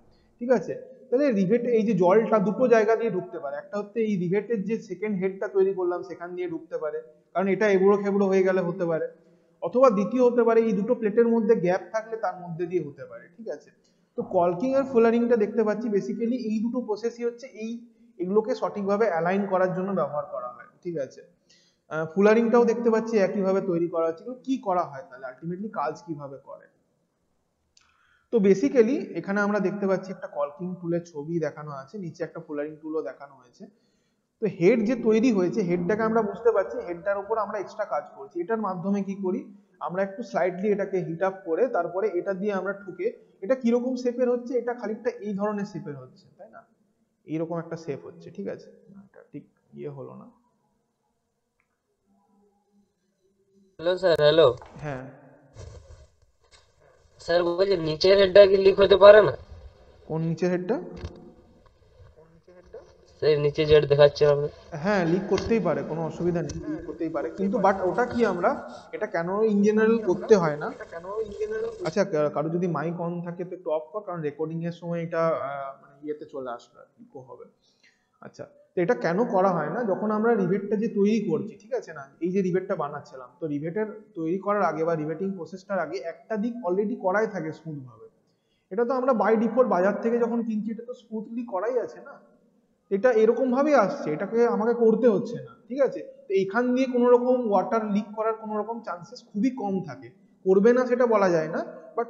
ঠিক আছে। তাহলে রিভেট এই যে জলটা দুটো জায়গা দিয়ে ঢুকতে পারে, একটা হচ্ছে এই রিভেটের যে সেকেন্ড হেডটা তৈরি করলাম সেখান দিয়ে ঢুকতে পারে, কারণ এটা এবড়ো খেবড়ো হয়ে গেলে হতে পারে, অথবা দ্বিতীয় হতে পারে এই দুটো প্লেটের মধ্যে গ্যাপ থাকলে তার মধ্যে দিয়ে হতে পারে, ঠিক আছে। তো কলকিং আর ফুলারিংটা দেখতে পাচ্ছি বেসিক্যালি এই দুটো প্রসেসই হচ্ছে এগুলোকে সঠিকভাবে অ্যালাইন করার জন্য ব্যবহার করা হয়, ঠিক আছে। ফুলারিংটাও দেখতে পাচ্ছি একইভাবে তৈরি করা হচ্ছে, কি করা হয় তাহলে আলটিমেটলি কাজ কিভাবে করে। তো বেসিক্যালি এখানে আমরা দেখতে পাচ্ছি একটা কলকিং টুলের ছবি দেখানো আছে, নিচে একটা ফুলারিং টুলও দেখানো হয়েছে। তো হেড যে তৈরি হয়েছে হেডটাকে আমরা বুঝতে পারছি, হেডটার উপর আমরা এক্সট্রা কাজ করছি, এটার মাধ্যমে কি করি আমরা একটু স্লাইডলি এটাকে হিট আপ করে তারপরে এটা দিয়ে আমরা ঠুকে, এটা কিরকম শেপের হচ্ছে, এটা খানিকটা এই ধরনের শেপের হচ্ছে, তাই না, এইরকম একটা শেপ হচ্ছে, ঠিক আছে, এটা ঠিক ইয়ে হলো না। হ্যালো স্যার, হ্যালো হ্যাঁ, স্যার, বলছি নিচের হেডটা কি লিক হতে পারে না? কোন নিচের হেডটা? স্যার নিচে যেটা দেখাচ্ছে আপনি। হ্যাঁ, লিক করতেই পারে, কোনো অসুবিধা নেই, লিক করতেই পারে, কিন্তু বাট ওটা কি আমরা এটা কেন ইন জেনারেল করতে হয় না। আচ্ছা, কারো যদি মাইক অন থাকে তো একটু অফ কর, কারণ রেকর্ডিং এর সময় এটা মানে ইয়েতে চলে আসবে, ইকো হবে। আচ্ছা, তো এটা কেন করা হয় না, যখন আমরা রিভেটটা যে তৈরি করছি, ঠিক আছে না, এই যে রিভেটটা বানাচ্ছিলাম, তো রিভেটের তৈরি করার আগে বা রিভেটিং প্রসেসটার আগে একটা দিক অলরেডি করাই থাকে স্মুথ ভাবে। এটা তো আমরা বাই ডিফল্ট বাজার থেকে যখন কিনছি এটা তো স্মুথলি করাই আছে না, এটা এরকম ভাবেই আসছে, এটাকে আমাকে করতে হচ্ছে না, ঠিক আছে। তো এখান দিয়ে কোনো রকম ওয়াটার লিক করার কোনো রকম চান্সেস খুবই কম থাকে, করবে না সেটা বলা যায় না, বাট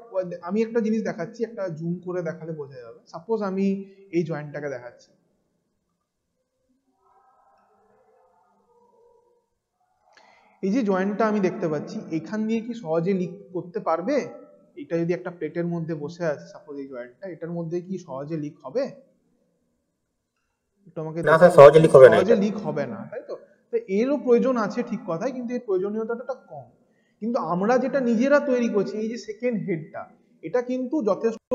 আমি একটা জিনিস দেখাচ্ছি, একটা জুম করে দেখালে বোঝা যাবে। সাপোজ আমি এই জয়েন্টটাকে দেখাচ্ছি, এই যে জয়েন্টটা আমি দেখতে পাচ্ছি, এখান দিয়ে কি সহজে লিক করতে পারবে? এটা যদি একটা প্লেটের মধ্যে বসে আছে সাপোজ, এই জয়েন্টটা, এটার মধ্যে কি সহজে লিক হবে? একটু আমাকে না স্যার, সহজে লিক হবে না সহজে এটা। লিক হবে না, তাই তো? তো এরও প্রয়োজন আছে ঠিক কথাই, কিন্তু এর প্রয়োজনীয়তাটা কম। কিন্তু আমরা যেটা নিজেরা তৈরি করছি, এই যে সেকেন্ড হেডটা, এটা কিন্তু যথেষ্ট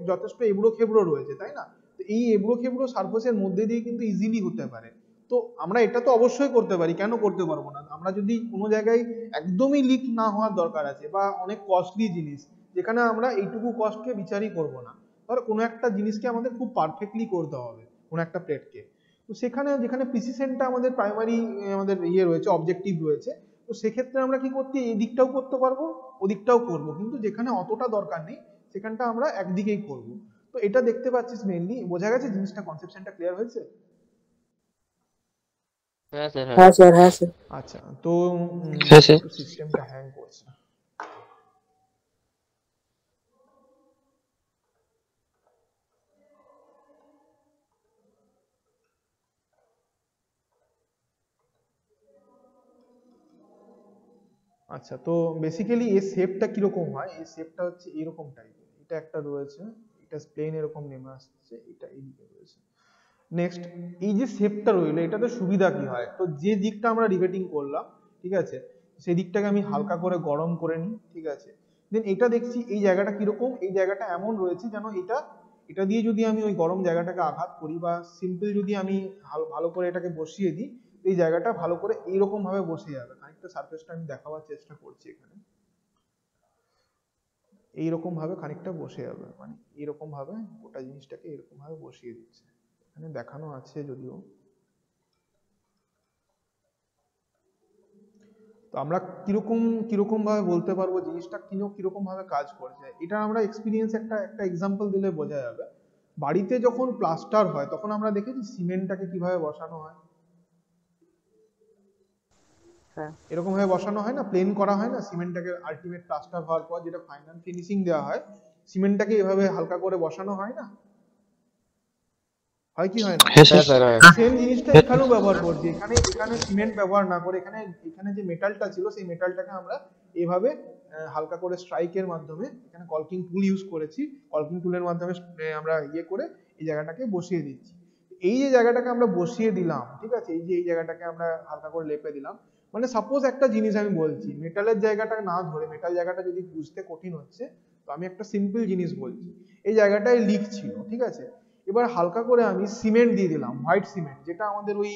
যথেষ্ট এবড়ো খেবড়ো রয়েছে, তাই না? তো এই এবড়ো খেবড়ো সারফেসের মধ্যে দিয়ে কিন্তু ইজিলি হতে পারে। তো আমরা এটা তো অবশ্যই করতে পারি, কেন করতে পারবো না? আমরা যদি কোনো জায়গায় একদমই লিক না হওয়ার দরকার আছে, বা অনেক কস্টলি জিনিস যেখানে আমরা এইটুকু কস্টকে বিচারই করব না, ধর কোনো একটা জিনিসকে আমাদের খুব পারফেক্টলি করতে হবে, কোনো একটা প্লেটকে, তো সেখানে যেখানে প্রিসিশনটা আমাদের প্রাইমারি আমাদের ইয়ে রয়েছে, অবজেক্টিভ রয়েছে, তো সেক্ষেত্রে আমরা কি করতে, এই দিকটাও করতে পারবো, ওদিকটাও করব, কিন্তু যেখানে অতটা দরকার নেই সেখানটা আমরা একদিকেই করব। তো এটা দেখতে পাচ্ছিস মেইনলি, বোঝা গেছে জিনিসটা, কনসেপশনটা ক্লিয়ার হয়েছে? হ্যাঁ স্যার, হ্যাঁ স্যার, হ্যাঁ স্যার। আচ্ছা, তো হ্যাঁ স্যার। সিস্টেমটা হ্যাং করছে। আচ্ছা, তো বেসিক্যালি এর শেপটা কিরকম হয়, এই শেপটা হচ্ছে এরকম টাইপের, এটা একটা রয়েছে, এটা প্লেন এরকম নেমে আসছে, এটা এইদিকে রয়েছে। নেক্সট, এই যে শেপটা রইলো, এটাতে সুবিধা কি হয়, তো যে দিকটা আমরা রিভেটিং করলাম, ঠিক আছে, সেই দিকটাকে আমি হালকা করে গরম করে নিই, ঠিক আছে। দেন এটা দেখছি এই জায়গাটা কিরকম, এই জায়গাটা এমন রয়েছে যেন এটা, এটা দিয়ে যদি আমি ওই গরম জায়গাটাকে আঘাত করি, বা সিম্পল যদি আমি ভালো করে এটাকে বসিয়ে দিই, এই জায়গাটা ভালো করে এইরকম ভাবে বসে যাবে। খানিকটা সারফেসটা আমি দেখাবার চেষ্টা করছি এখানে, এইরকম ভাবে খানিকটা বসে যাবে, মানে এরকম ভাবে গোটা জিনিসটাকে এরকম ভাবে বসিয়ে দিচ্ছে, এখানে দেখানো আছে যদিও। তো আমরা কিরকম কিরকম ভাবে বলতে পারবো জিনিসটা কিরকম ভাবে কাজ করছে, এটা আমরা এক্সপিরিয়েন্স একটা একটা এক্সাম্পল দিলে বোঝা যাবে। বাড়িতে যখন প্লাস্টার হয় তখন আমরা দেখেছি সিমেন্টটাকে কিভাবে বসানো হয়, হ্যাঁ। এরকম ভাবে বসানো হয় না, প্লেন করা হয় না সিমেন্টটাকে, আলটিমেট প্লাস্টার হওয়ার পর যেটা ফাইনাল ফিনিশিং দেওয়া হয়, সিমেন্টটাকে এভাবে হালকা করে বসানো হয় না, হয় কি হয় না? হ্যাঁ স্যার, হ্যাঁ। সেম জিনিসটা এখানেও ব্যবহার করছি, এখানে এখানে সিমেন্ট ব্যবহার না করে, এখানে এখানে যে মেটালটা ছিল সেই মেটালটাকে আমরা এভাবে হালকা করে স্ট্রাইকের মাধ্যমে, এখানে কলকিং টুল ইউজ করেছি, কলকিং টুলের মাধ্যমে আমরা ইয়ে করে এই জায়গাটাকে বসিয়ে দিচ্ছি। এই যে জায়গাটাকে আমরা বসিয়ে দিলাম, ঠিক আছে, এই যে এই জায়গাটাকে আমরা হালকা করে লেপে দিলাম, মানে সাপোজ একটা জিনিস আমি বলছি, মেটালের জায়গাটা না ধরে, মেটাল জায়গাটা যদি বুঝতে কঠিন হচ্ছে, তো আমি একটা সিম্পল জিনিস বলছি, এই জায়গাটায় লিক ছিল, ঠিক আছে, এবার হালকা করে আমি সিমেন্ট দিয়ে দিলাম, হোয়াইট সিমেন্ট, যেটা আমাদের ওই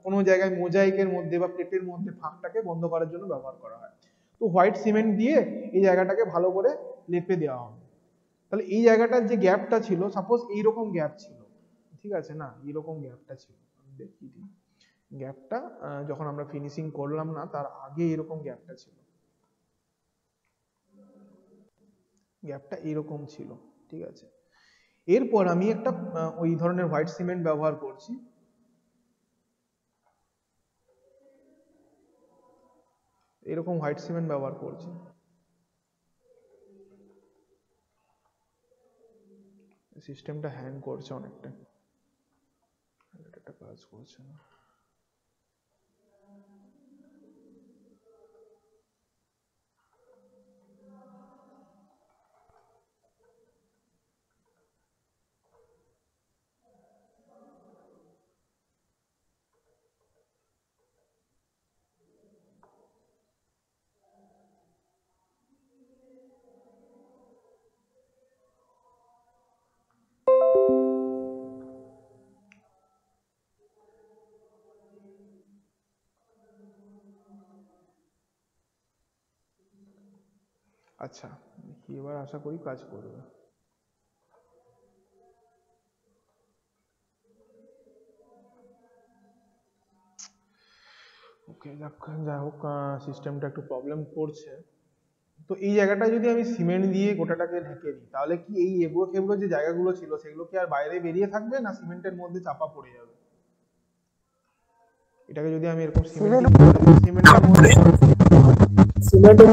কোনো জায়গায় মোজাইকের মধ্যে বা প্লেটের মধ্যে ফাঁকটাকে বন্ধ করার জন্য ব্যবহার করা হয়। তো হোয়াইট সিমেন্ট দিয়ে এই জায়গাটাকে ভালো করে লেপে দেওয়া হবে। তাহলে এই জায়গাটার যে গ্যাপটা ছিল, সাপোজ এইরকম গ্যাপ ছিল, ঠিক আছে না, এইরকম গ্যাপটা ছিল, আমি দেখিয়ে দিই গ্যাপটা, যখন আমরা ফিনিশিং করলাম না তার আগে এরকম গ্যাপটা ছিল, গ্যাপটা এরকম ছিল, ঠিক আছে। এরপর আমি একটা ওই ধরনের হোয়াইট সিমেন্ট ব্যবহার করছি, এরকম হোয়াইট সিমেন্ট ব্যবহার করছি, সিস্টেমটা হ্যাং করছে অনেকটা, এটা কাজ করছে না। আচ্ছা, এবার আশা করি কাজ করবে। ওকে, যাই হোক, সিস্টেমটা একটু প্রবলেম করছে। তো এই জায়গাটা যদি আমি সিমেন্ট দিয়ে গোটাটাকে ঢেকে দিই, তাহলে কি এই এবড়ো খেবড়ো যে জায়গাগুলো ছিল সেগুলো কি আর বাইরে বেরিয়ে থাকবে, না সিমেন্টের মধ্যে চাপা পড়ে যাবে? এটাকে যদি আমি এরকম সিমেন্টের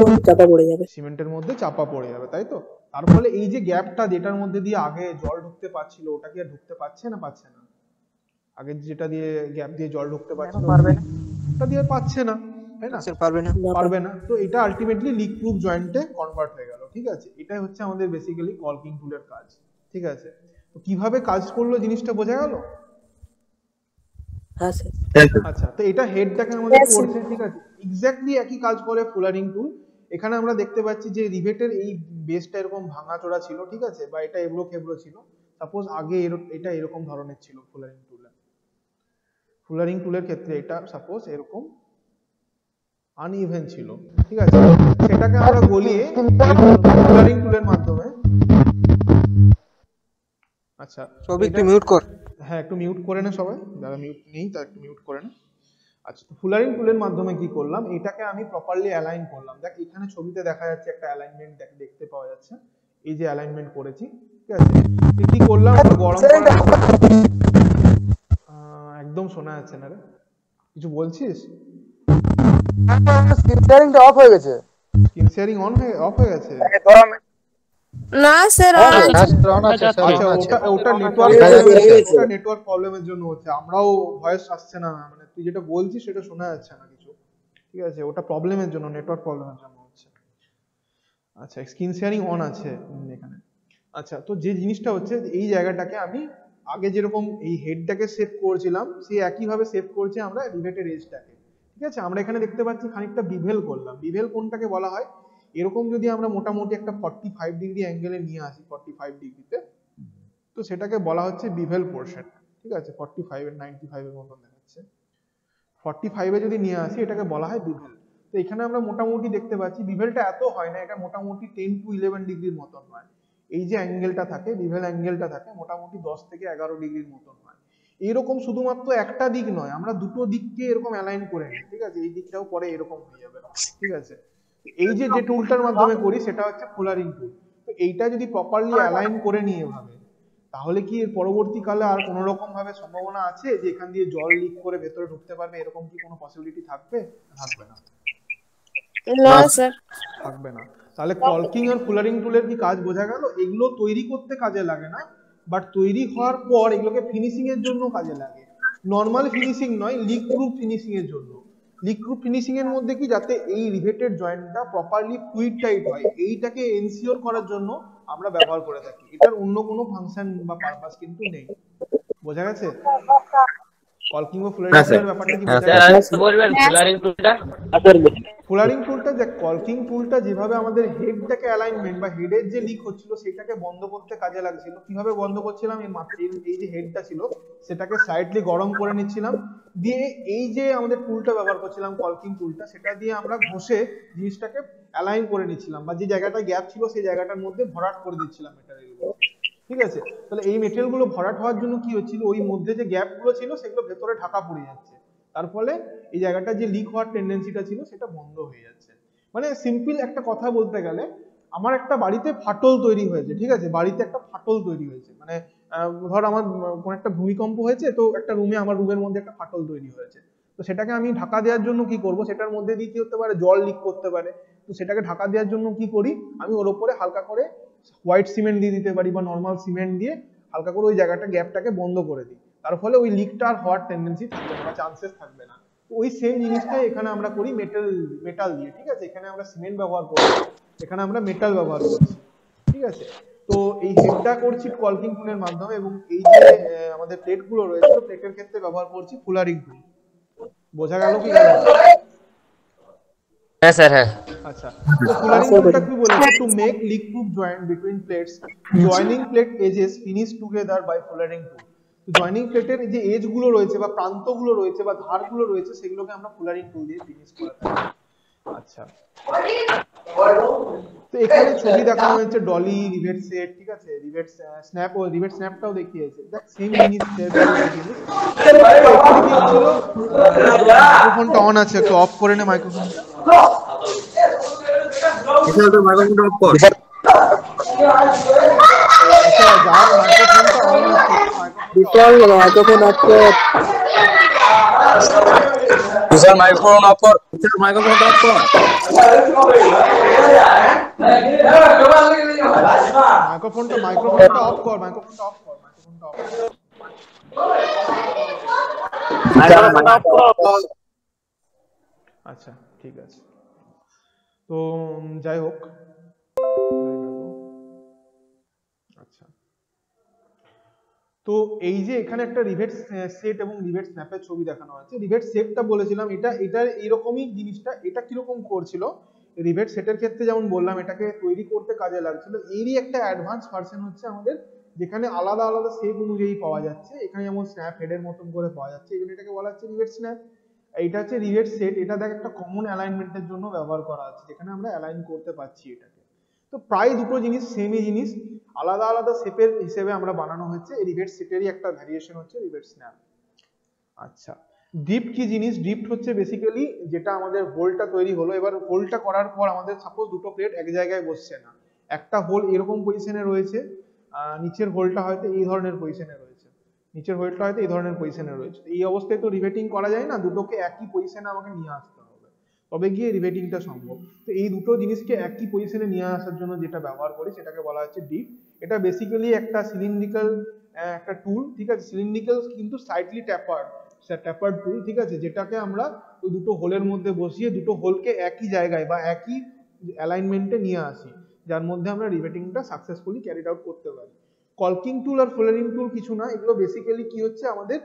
মধ্যে চাপা পড়ে যাবে। সিমেন্টের মধ্যে চাপা পড়ে যাবে, তাই তো? তার ফলে এই যে গ্যাপটা, যেটার মধ্যে দিয়ে আগে জল ঢুকতে পারছিল, ওটা কি আর ঢুকতে পারছে না, পাচ্ছে না? আগে যেটা দিয়ে গ্যাপ দিয়ে জল ঢুকতে পারছিল, ওটা দিয়ে পাচ্ছে না। তাই না? স্যার পারবে না। পারবে না। তো এটা আলটিমেটলি লিক প্রুফ জয়েন্টে কনভার্ট হয়ে গেল, ঠিক আছে? এটাই হচ্ছে আমাদের বেসিক্যালি কল্কিং টুলের কাজ, ঠিক আছে? তো কিভাবে কাজ করলো জিনিসটা বোঝা গেল? হ্যাঁ স্যার। আচ্ছা, তো এটা হেডটাকে আমাদের Yes, sir. করছে, ঠিক আছে? এক্স্যাক্টলি একই কাজ করে ফুলারিং টুল। এখানে আমরা দেখতে পাচ্ছি যে রিভেটের এই বেসটা এরকম ভাঙাচোরা ছিল, ঠিক আছে? বা এটা এবড়ো খেবড়ো ছিল। সাপোজ আগে এটা এরকম ধরনের ছিল ফুলারিং টুলে। ফুলারিং টুলের ক্ষেত্রে এটা সাপোজ এরকম আনইভেন ছিল, ঠিক আছে? সেটাকে আমরা গলিয়ে ফুলারিং টুলের মাধ্যমে, আচ্ছা সবই একটু মিউট কর। হ্যাঁ একটু মিউট করে নে সবাই, যারা মিউট নেই তারা একটু মিউট করে নে। আচ্ছা, ফুলারিং টুলের মাধ্যমে কি করলাম, এটাকে আমি প্রপারলি অ্যালাইন করলাম। দেখ এখানে ছবিতে দেখা যাচ্ছে একটা অ্যালাইনমেন্ট দেখতে পাওয়া যাচ্ছে, এই যে অ্যালাইনমেন্ট করেছি, ঠিক আছে? কি করলাম, গরম করা একদম শোনা যাচ্ছে না রে, কিছু বলছিস? স্ক্রিন শেয়ারিংটা অফ হয়ে গেছে। স্ক্রিন শেয়ারিং অফ হয়ে গেছে? না স্যার আচ্ছা, ওটা নেটওয়ার্ক প্রবলেমের জন্য হচ্ছে। আমরাও ভয়েস আসছে না, মানে তুই যেটা বলছিস সেটা শোনা যাচ্ছে না কিছু, ঠিক আছে? ওটা প্রবলেমের জন্য, নেটওয়ার্ক প্রবলেমের জন্য হচ্ছে। আচ্ছা, স্ক্রিন শেয়ারিং অন আছে এখানে। আচ্ছা, তো যে জিনিসটা হচ্ছে এই জায়গাটাকে আমি আগে যেরকম এই হেডটাকে সেভ করেছিলাম সেই একইভাবে সেভ করছি আমরা রিভেটের এজটাকে, ঠিক আছে? আমরা এখানে দেখতে পাচ্ছি খানিকটা বিভেল করলাম। বিভেল কোনটাকে বলা হয়, এরকম যদি আমরা মোটামুটি একটা 45 ডিগ্রি অ্যাঙ্গেলে নিয়ে আসি, 45 ডিগ্রিতে, তো সেটাকে বলা হচ্ছে বিভেল পোর্শন, ঠিক আছে? 45 এর 95 এর মতন দেখাচ্ছে। 45 এ যদি নিয়ে আসি এটাকে বলা হয় বিভেল। তো এখানে আমরা মোটামুটি দেখতে পাচ্ছি বিভেলটা এত হয় না, এটা মোটামুটি 10 to 11 ডিগ্রির মতন হয়। এই যে অ্যাঙ্গেলটা থাকে, বিভেল অ্যাঙ্গেলটা থাকে মোটামুটি 10 থেকে 11 ডিগ্রির মতন হয়। এরকম শুধুমাত্র একটা দিক নয়, আমরা দুটো দিককে এরকম অ্যালাইন করে নিই, ঠিক আছে? এই দিকটাও পরে এরকম হয়ে যাবে, ঠিক আছে? এই যে টুলটার মাধ্যমে করি সেটা হচ্ছে ফুলারিং টুল। তো এইটা যদি প্রপারলি অ্যালাইন করে নিয়ে এভাবে, তাহলে কি এর পরবর্তীকালে আর কোনো রকম ভাবে সম্ভাবনা আছে যে এখান দিয়ে জল লিক করে ভেতরে ঢুকতে পারবে, এরকম কি কোনো পসিবিলিটি থাকবে? থাকবে না, না স্যার থাকবে না। তাহলে কল্কিং আর ফুলারিং টুলের কি কাজ বোঝা গেল? এগুলো তৈরি করতে কাজে লাগে না, বাট তৈরি হওয়ার পর এগুলোকে ফিনিশিং এর জন্য কাজে লাগে। নর্মাল ফিনিশিং নয়, লিক প্রুফ ফিনিশিং এর জন্য। লিক প্রুফ ফিনিশিং এর মধ্যে কি, যাতে এই রিভেটেড জয়েন্টটা প্রপারলি ফ্লুইড টাইট হয়, এইটাকে এনসিওর করার জন্য আমরা ব্যবহার করে থাকি। এটার অন্য কোনো ফাংশন বা পারপাস কিন্তু নেই। বোঝা গেছে? কল্কিং ও ফুলারিং টুলের ব্যাপারটা কি বোঝা গেছে? বলবেন ফুলারিং টুলটা? ফুলারিং টুলটা, যে কল্কিং টুলটা যেভাবে আমাদের হেডটাকে অ্যালাইনমেন্ট বা হেডের যে লিক হচ্ছিল সেটাকে বন্ধ করতে কাজে লাগছিল। কিভাবে বন্ধ করছিলাম, এই যে হেডটা ছিল সেটাকে স্লাইটলি গরম করে নিচ্ছিলাম, দিয়ে এই যে আমাদের টুলটা ব্যবহার করছিলাম কল্কিং টুলটা, সেটা দিয়ে আমরা ঘষে জিনিসটাকে অ্যালাইন করে নিচ্ছিলাম, বা যে জায়গাটা গ্যাপ ছিল সেই জায়গাটার মধ্যে ভরাট করে দিচ্ছিলাম মেটেরিয়ালগুলো, ঠিক আছে? তাহলে এই মেটেরিয়ালগুলো ভরাট হওয়ার জন্য কি হচ্ছিল, ওই মধ্যে যে গ্যাপগুলো ছিল সেগুলো ভেতরে ঢাকা পড়ে যাচ্ছে, তার ফলে এই জায়গাটা যে লিক হওয়ার টেন্ডেন্সিটা ছিল সেটা বন্ধ হয়ে যাচ্ছে। মানে সিম্পল একটা কথা বলতে গেলে, আমার একটা বাড়িতে ফাটল তৈরি হয়েছে, ঠিক আছে? বাড়িতে একটা ফাটল তৈরি হয়েছে, মানে ধর আমার কোন একটা ভূমিকম্প হয়েছে, তো একটা রুমে, আমার রুমের মধ্যে একটা ফাটল তৈরি হয়েছে, তো সেটাকে আমি ঢাকা দেওয়ার জন্য কি করব, সেটার মধ্যে দিয়ে কি হতে পারে, জল লিক করতে পারে। তো সেটাকে ঢাকা দেওয়ার জন্য কি করি, আমি ওর উপরে হালকা করে হোয়াইট সিমেন্ট দিয়ে দিতে পারি, বা নর্মাল সিমেন্ট দিয়ে হালকা করে ওই জায়গাটা গ্যাপটাকে বন্ধ করে দিই, তার ফলে ওই লিকটা আর হওয়ার টেন্ডেন্সি থাকবে না বা চান্সেস থাকবে না। ওই সেম জিনিসটাই এখানে আমরা করি মেটাল দিয়ে, ঠিক আছে? এখানে আমরা সিমেন্ট ব্যবহার করছি, এখানে আমরা মেটাল ব্যবহার করছি, ঠিক আছে? তো এই হেডটা করছি কল্কিং টুলের মাধ্যমে, এবং এই যে আমাদের প্লেটগুলো রয়েছে, প্লেটের ক্ষেত্রে ব্যবহার করছি ফুলারিং টুল। বোঝা গেল কি? হ্যাঁ স্যার, হ্যাঁ। আচ্ছা, তো ফুলারিং টুলটা কি বলেছে, to make leak proof joint between plates, joining plate edges finish together by fullering tool. Joining প্লেটের যে এজ গুলো রয়েছে বা প্রান্তগুলো রয়েছে বা ধারগুলো রয়েছে সেগুলোকে আমরা ফুলারিং টুল দিয়ে ফিনিশ করে থাকি। আচ্ছা, তো এখানে ছবি দেখানো হয়েছে ডলি, রিভেট সেট, ঠিক আছে? রিভেট স্ন্যাপ ও রিভেট স্ন্যাপটাও দেখিয়েছে, দেখ সেম জিনিস। মাইক্রোফোনটা অন আছে, একটু অফ করে নে মাইক্রোফোনটা। মাইক্রোফোনটা অফ কর। আচ্ছা, যার মাইক্রোফোনটা অন আছে মাইক্রোফোন অফ কর। স্যার মাইক্রোফোন অফ কর। স্যার মাইক্রোফোনটা অফ কর। মাইক্রোফোনটা অফ কর, মাইক্রোফোনটা অফ কর। আচ্ছা, ঠিক আছে। তো যাই হোক, আচ্ছা, তো এই যে এখানে একটা রিভেট সেট এবং রিভেট স্ন্যাপের ছবি দেখানো আছে। রিভেট সেটটা বলেছিলাম এটা এইরকমই জিনিসটা, এটা কিরকম করছিল, রিভেট সেটের ক্ষেত্রে যেমন বললাম এটাকে তৈরি করতে কাজে লাগছিল, এরই একটা অ্যাডভান্স ভার্সন হচ্ছে আমাদের, যেখানে আলাদা আলাদা শেপ অনুযায়ী পাওয়া যাচ্ছে। এখানে যেমন স্ন্যাপ হেডের মতন করে পাওয়া যাচ্ছে, এই জন্য এটাকে বলা হচ্ছে রিভেট স্ন্যাপ। এইটা হচ্ছে রিভেট সেট, এটা দেখ একটা কমন অ্যালাইনমেন্টের জন্য ব্যবহার করা আছে, যেখানে আমরা অ্যালাইন করতে পারছি এটাকে। তো প্রায় দুটো জিনিস সেমই জিনিস, আলাদা আলাদা শেপের হিসেবে আমরা বানানো হয়েছে। এই রিভেট সেটেরই একটা ভ্যারিয়েশন হচ্ছে রিভেট স্ন্যাপ। আচ্ছা, ড্রিফট কি জিনিস? ড্রিফট হচ্ছে বেসিক্যালি যেটা আমাদের হোলটা তৈরি হলো, এবার হোলটা করার পর আমাদের সাপোজ দুটো প্লেট এক জায়গায় বসছে না, একটা হোল এরকম পজিশনে রয়েছে, নিচের হোলটা হয়তো এই ধরনের পজিশনে রয়েছে, নিচের হোলটা হয়তো এই ধরনের পজিশনে রয়েছে। এই অবস্থায় তো রিভেটিং করা যায় না, দুটোকে একই পজিশনে আমাকে নিয়ে আসতে হবে, তবে গিয়ে রিভেটিংটা সম্ভব। তো এই দুটো জিনিসকে একই পজিশনে নিয়ে আসার জন্য যেটা ব্যবহার করি সেটাকে বলা হচ্ছে ড্রিফট। এটা বেসিক্যালি একটা সিলিন্ড্রিক্যাল একটা টুল, ঠিক আছে, সিলিন্ড্রিক্যাল কিন্তু স্লাইটলি ট্যাপার্ড টুল, ঠিক আছে, যেটাকে আমরা ওই দুটো হোলের মধ্যে বসিয়ে দুটো হোলকে একই জায়গায় বা একই অ্যালাইনমেন্টে নিয়ে আসি, যার মধ্যে আমরা রিভেটিংটা সাকসেসফুলি ক্যারিড আউট করতে পারি। কলকিং টুল আর ফুলারিং টুল কিছু না, এগুলো বেসিক্যালি কি হচ্ছে, আমাদের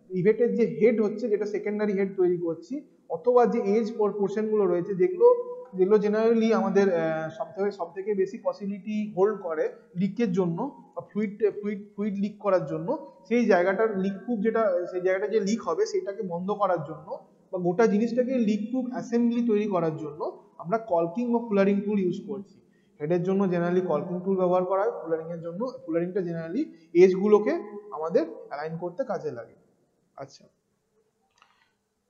রিভেটের যে হেড হচ্ছে, যেটা সেকেন্ডারি হেড তৈরি করছি, অথবা যে এজ পোর্শন গুলো রয়েছে, যেগুলো জেনারেলি আমাদের সব থেকে বেশি পসিবিলিটি হোল্ড করে লিকের জন্য বা ফ্লুইড লিক করার জন্য, সেই জায়গাটার লিক প্রুফ যেটা, সেই জায়গাটা যে লিক হবে সেটাকে বন্ধ করার জন্য বা গোটা জিনিসটাকে লিক প্রুফ অ্যাসেম্বলি তৈরি করার জন্য আমরা কলকিং বা ফুলারিং টুল ইউজ করছি। হেডের জন্য জেনারেলি কলকিং টুল ব্যবহার করা হয়, ফুলারিং এর জন্য ফুলারিংটা জেনারেলি এজ গুলোকে আমাদের অ্যালাইন করতে কাজে লাগে। আচ্ছা,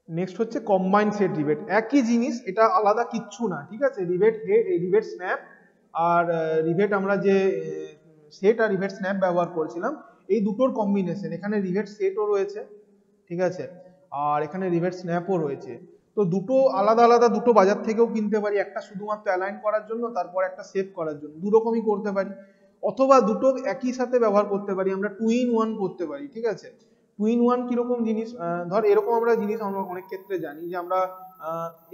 নেক্সট হচ্ছে কম্বাইন্ড সেট রিভেট। একই জিনিস, এটা আলাদা কিচ্ছু না, ঠিক আছে। রিভেট হেড, রিভেট স্ন্যাপ আর রিভেট আমরা যে সেট আর রিভেট স্ন্যাপ ব্যবহার করেছিলাম, এই দুটোর কম্বিনেশন। এখানে রিভেট সেটও রয়েছে, ঠিক আছে, আর এখানে রিভেট স্ন্যাপও রয়েছে। তো দুটো আলাদা আলাদা দুটো বাজার থেকেও কিনতে পারি, একটা শুধুমাত্র অ্যালাইন করার জন্য, তারপর একটা সেভ করার জন্য, দু রকমই করতে পারি। অথবা দুটো একই সাথে ব্যবহার করতে পারি, আমরা 2 in 1 করতে পারি, ঠিক আছে। 2 in 1 কিরকম জিনিস, ধর এরকম আমরা জিনিস আমরা অনেক ক্ষেত্রে জানি যে আমরা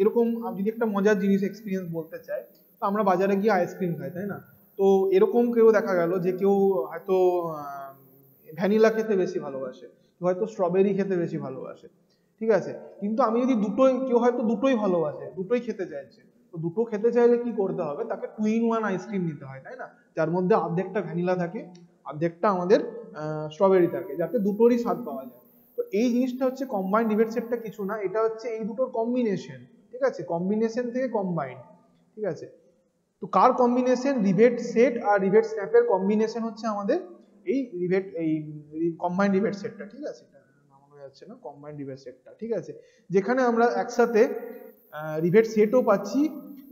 এরকম যদি একটা মজার জিনিস এক্সপিরিয়েন্স বলতে চাই, তো আমরা বাজারে গিয়ে আইসক্রিম খাই, তাই না? তো এরকম কেউ দেখা গেল যে কেউ হয়তো ভ্যানিলা খেতে বেশি ভালোবাসে, কেউ হয়তো স্ট্রবেরি খেতে বেশি ভালোবাসে, ঠিক আছে। কিন্তু আমি যদি দুটোই, কেউ হয়তো দুটোই ভালোবাসে, দুটোই খেতে চাইছে, তো দুটো খেতে চাইলে কি করতে হবে, তাকে 2 in 1 আইসক্রিম নিতে হয়, তাই না, যার মধ্যে অর্ধেকটা ভ্যানিলা থাকে, অর্ধেকটা আমাদের স্ট্রবেরি থাকে, যাতে দুটোরই স্বাদ পাওয়া যায়। তো এই জিনিসটা হচ্ছে কম্বাইন্ড রিভেট সেটটা কিছু না, এটা হচ্ছে এই দুটোর কম্বিনেশন, ঠিক আছে, কম্বিনেশন থেকে কম্বাইন্ড, ঠিক আছে। তো কার কম্বিনেশন? রিভেট সেট আর রিভেট স্ন্যাপের কম্বিনেশন হচ্ছে আমাদের এই রিভেট, এই কম্বাইন্ড রিভেট সেটটা, ঠিক আছে, এটা নামানো যাচ্ছে না, কম্বাইন্ড রিভেট সেটটা, ঠিক আছে, যেখানে আমরা একসাথে রিভেট সেটও পাচ্ছি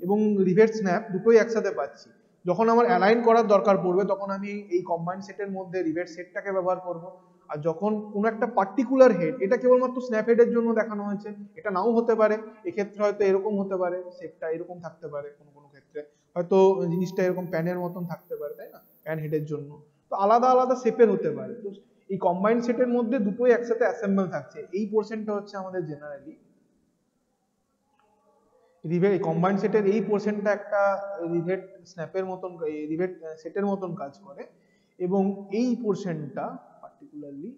এবং রিভেট স্ন্যাপ দুটোই একসাথে পাচ্ছি। যখন আমার অ্যালাইন করার দরকার পড়বে, তখন আমি এই কম্বাইন্ড সেটের মধ্যে রিভেট সেটটাকে ব্যবহার করব। আর যখন কোনো একটা পার্টিকুলার হেড, এটা কেবলমাত্র স্ন্যাপ হেডের জন্য দেখানো হয়েছে, এটা নাও হতে পারে, এক্ষেত্রে হয়তো এরকম হতে পারে, সেটটা এরকম থাকতে পারে, কোনো কোনো ক্ষেত্রে হয়তো জিনিসটা এরকম প্যানের মতন থাকতে পারে, তাই না, প্যান হেডের জন্য। তো আলাদা আলাদা শেপের হতে পারে। তো এই কম্বাইন্ড সেটের মধ্যে দুটোই একসাথে অ্যাসেম্বল থাকছে, এই পোর্শনটা হচ্ছে আমাদের জেনারেলি রিভেট। কম্বাইন্ড সেটের এই পোর্শনটা একটা রিভেট স্ন্যাপের মতন, রিভেট সেটের মতন কাজ করে, এবং এই পোর্শনটা পার্টিকুলারলি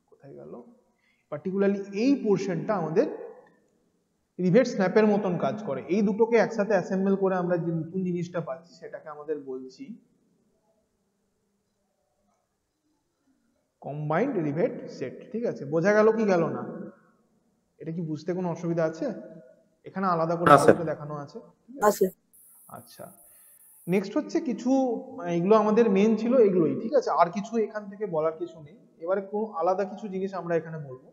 কোথায় গেল, পার্টিকুলারলি এই পোর্শনটা আমাদের রিভেট স্ন্যাপের মতন কাজ করে। এই দুটোকে একসাথে অ্যাসেম্বল করে আমরা যে নতুন জিনিসটা পাচ্ছি সেটাকে আমাদের বলছি কম্বাইন্ড রিভেট সেট, ঠিক আছে। বোঝা গেল কি গেল না? এটা কি বুঝতে কোনো অসুবিধা আছে? এখানে আলাদা করে দেখানো আছে, আছে। আচ্ছা, নেক্সট হচ্ছে কিছু, এগুলো আমাদের মেন ছিল এগুলোই, ঠিক আছে, আর কিছু এখান থেকে বলার কিছু নেই। এবারে কোন আলাদা কিছু জিনিস আমরা এখানে বলবো,